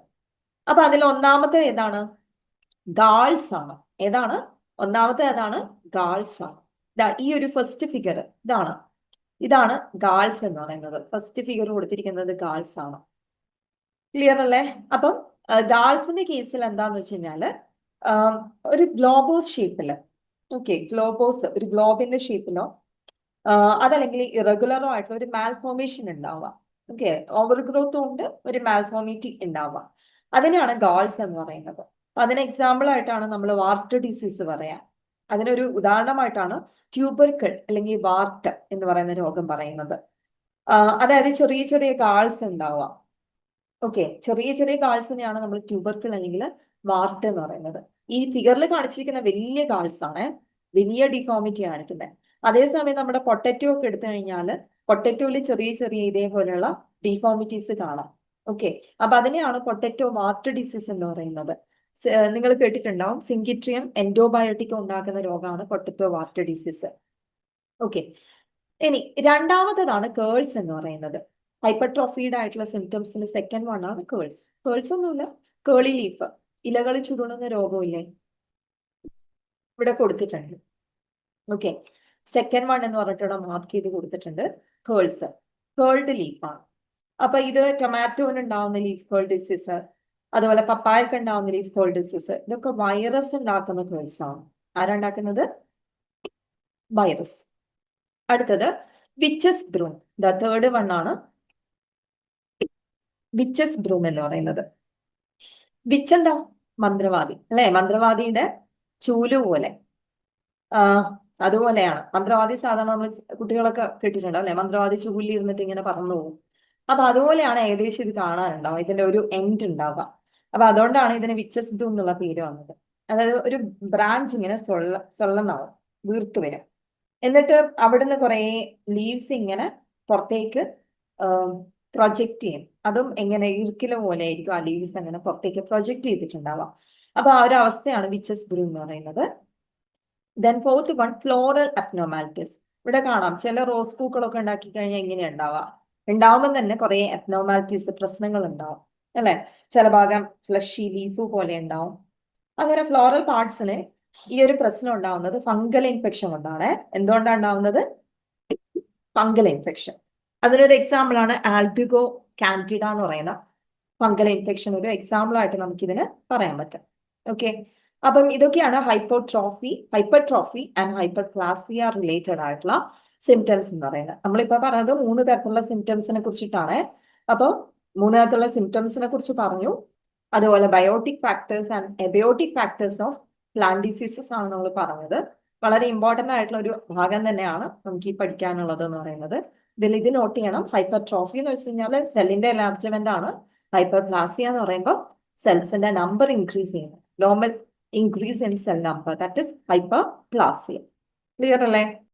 S1: അപ്പൊ അതിൽ ഒന്നാമത്തെ ഏതാണ്? ഗാൾസ് ആണ്. ഏതാണ് ഒന്നാമത്തെ? ഏതാണ്? ഗാൾസ് ആണ്. ഈ ഒരു ഫസ്റ്റ് ഫിഗർ ഇതാണ് ഗാൾസ് എന്ന് പറയുന്നത്. ഫസ്റ്റ് ഫിഗർ കൊടുത്തിരിക്കുന്നത് ഗാൾസ് ആണ്. ക്ലിയർ അല്ലേ? അപ്പം ഗാൾസിന്റെ കേസിൽ എന്താന്ന് വെച്ച് കഴിഞ്ഞാല് ഒരു ഗ്ലോബോസ് ഷേപ്പില്, ഓക്കെ, ഗ്ലോബോസ് ഒരു ഗ്ലോബിന്റെ ഷേപ്പിലോ അതല്ലെങ്കിൽ ഇറഗുലറോ ആയിട്ടുള്ള ഒരു മാൽഫോർമേഷൻ ഉണ്ടാവുക. ഓക്കെ, ഓവർ ഗ്രോത്ത് കൊണ്ട് ഒരു മാൽഫോമിറ്റി ഉണ്ടാവുക. അതിനെയാണ് ഗാൾസ് എന്ന് പറയുന്നത്. അപ്പൊ അതിന് എക്സാമ്പിൾ ആയിട്ടാണ് നമ്മൾ വാർട്ട് ഡിസീസ് പറയാം. അതിനൊരു ഉദാഹരണമായിട്ടാണ് ട്യൂബർക്കിൾ അല്ലെങ്കിൽ വാർട്ട് എന്ന് പറയുന്ന രോഗം പറയുന്നത്. അതായത് ചെറിയ ചെറിയ ഗാൾസ് ഉണ്ടാവുക. ഓക്കെ, ചെറിയ ഗാൾസിനെയാണ് നമ്മൾ ട്യൂബർക്കിൾ അല്ലെങ്കിൽ വാർട്ട് എന്ന് പറയുന്നത്. ഈ ഫിഗറിൽ കാണിച്ചിരിക്കുന്ന വലിയ ഗാൾസ് ആണ്, വലിയ ഡിഫോമിറ്റി കാണിക്കുന്നത്. അതേസമയം നമ്മുടെ പൊട്ടറ്റോ ഒക്കെ എടുത്തു കഴിഞ്ഞാൽ പൊട്ടറ്റോയിൽ ചെറിയ ഇതേപോലെയുള്ള ഡിഫോമിറ്റീസ് കാണാം. ഓക്കെ, അപ്പൊ അതിനെയാണ് പൊട്ടറ്റോ വാർട്ട് ഡിസീസ് എന്ന് പറയുന്നത്. നിങ്ങൾ കേട്ടിട്ടുണ്ടാവും, സിങ്കിട്രിയം എൻഡോബയോട്ടിക് ഉണ്ടാക്കുന്ന രോഗമാണ് പൊട്ടറ്റോ വാർട്ട് ഡിസീസ്. ഓക്കെ, ഇനി രണ്ടാമത്തേതാണ് കേൾസ് എന്ന് പറയുന്നത്. ഹൈപ്പർട്രോഫീഡ് ആയിട്ടുള്ള സിംറ്റംസിന് സെക്കൻഡ് വൺ ആണ് കേൾസ്. കേൾസ് ഒന്നുമില്ല, കേളി ലീഫ്, ഇലകൾ ചുരുളുന്ന രോഗമില്ലേ, ഇവിടെ കൊടുത്തിട്ടുണ്ട്. ഓക്കെ, സെക്കൻഡ് വൺ എന്ന് പറഞ്ഞിട്ട് മാർക്ക് ചെയ്ത് കൊടുത്തിട്ടുണ്ട്. കേൾസ്, കേൾഡ് ലീഫാണ്. അപ്പൊ ഇത് ടൊമാറ്റോന് ഉണ്ടാവുന്ന ലീഫ് കേൾ ഡിസീസ്, അതുപോലെ പപ്പായക്ക് ഉണ്ടാവുന്ന ലീഫ് കേൾ ഡിസീസ്, ഇതൊക്കെ വൈറസ് ഉണ്ടാക്കുന്ന കേൾസ് ആണ്. ആരുണ്ടാക്കുന്നത്? വൈറസ്. അടുത്തത് witches broom. The third one ആണ് വിച്ചസ് ബ്രൂം എന്ന് പറയുന്നത്. വിച്ച് എന്താ? മന്ത്രവാദി അല്ലെ? മന്ത്രവാദിയുടെ ചൂല് പോലെ അതുപോലെയാണ് മന്ത്രവാദി. സാധാരണ നമ്മൾ കുട്ടികളൊക്കെ കേട്ടിട്ടുണ്ടാവും അല്ലെ, മന്ത്രവാദി ചൂലിൽ ഇരുന്നിട്ട് ഇങ്ങനെ പറന്നു പോകും. അപ്പൊ അതുപോലെയാണ് ഏകദേശം ഇത് കാണാനുണ്ടാവുക, ഇതിന്റെ ഒരു എൻഡ് ഉണ്ടാവുക. അപ്പൊ അതുകൊണ്ടാണ് ഇതിന് വിച്ചസ് ബ്ലൂ എന്നുള്ള പേര് വന്നത്. അതായത് ഒരു ബ്രാഞ്ച് ഇങ്ങനെ സൊള്ളനാവും, വീർത്ത് വരും. എന്നിട്ട് അവിടുന്ന് കുറെ ലീവ്സ് ഇങ്ങനെ പുറത്തേക്ക് പ്രൊജക്ട് ചെയ്യും. അതും എങ്ങനെ ഈർക്കില പോലെ ആയിരിക്കും ആ ലീവ്സ് അങ്ങനെ പുറത്തേക്ക് പ്രൊജക്ട് ചെയ്തിട്ടുണ്ടാവാം. അപ്പൊ ആ ഒരു അവസ്ഥയാണ് വിച്ചസ് ബ്ലൂ എന്ന് പറയുന്നത്. Then fourth one, floral abnormalities. ഇവിടെ കാണാം ചില റോസ് പൂക്കളൊക്കെ ഉണ്ടാക്കി കഴിഞ്ഞാൽ ഇങ്ങനെയാ ഉണ്ടാവുക. ഉണ്ടാവുമ്പോൾ തന്നെ കുറെ അബ്നോർമാലിറ്റീസ്, പ്രശ്നങ്ങൾ ഉണ്ടാവും അല്ലെ. ചില ഭാഗം ഫ്ലഷി ലീഫ് പോലെ ഉണ്ടാവും. അങ്ങനെ ഫ്ലോറൽ പാർട്സിന് ഈ ഒരു പ്രശ്നം ഉണ്ടാവുന്നത് ഫംഗൽ ഇൻഫെക്ഷൻ കൊണ്ടാണ്. എന്തുകൊണ്ടാണ് ഉണ്ടാവുന്നത്? Fungal infection. അതിനൊരു എക്സാമ്പിൾ ആണ് ആൽബിഗോ കാൻഡിഡ എന്ന് പറയുന്ന ഫംഗൽ ഇൻഫെക്ഷൻ. ഒരു എക്സാമ്പിൾ ആയിട്ട് നമുക്കിതിന് പറയാൻ പറ്റും. ഓക്കെ, അപ്പം ഇതൊക്കെയാണ് ഹൈപ്പർട്രോഫി ആൻഡ് ഹൈപ്പർപ്ലാസിയ റിലേറ്റഡ് ആയിട്ടുള്ള സിംറ്റംസ് എന്ന് പറയുന്നത്. നമ്മളിപ്പോ പറഞ്ഞത് 3 തരത്തിലുള്ള സിംറ്റംസിനെ കുറിച്ചിട്ടാണ്. അപ്പോൾ 3 തരത്തിലുള്ള സിംറ്റംസിനെ കുറിച്ച് പറഞ്ഞു. അതുപോലെ biotic factors and abiotic factors of plant diseases ആണ് നമ്മൾ പറഞ്ഞത്. വളരെ ഇമ്പോർട്ടന്റ് ആയിട്ടുള്ള ഒരു ഭാഗം തന്നെയാണ് നമുക്ക് ഈ പഠിക്കാനുള്ളത് എന്ന് പറയുന്നത്. ഇത് നോട്ട് ചെയ്യണം. ഹൈപ്പർട്രോഫി എന്ന് വെച്ച് കഴിഞ്ഞാൽ സെല്ലിന്റെ എൻലാർജ്മെന്റ് ആണ്. ഹൈപ്പർപ്ലാസിയ എന്ന് പറയുമ്പോൾ സെൽസിന്റെ നമ്പർ ഇൻക്രീസ് ചെയ്യുന്നത്, normal increase in cell number, that is hyperplasia. Clear അല്ലേ?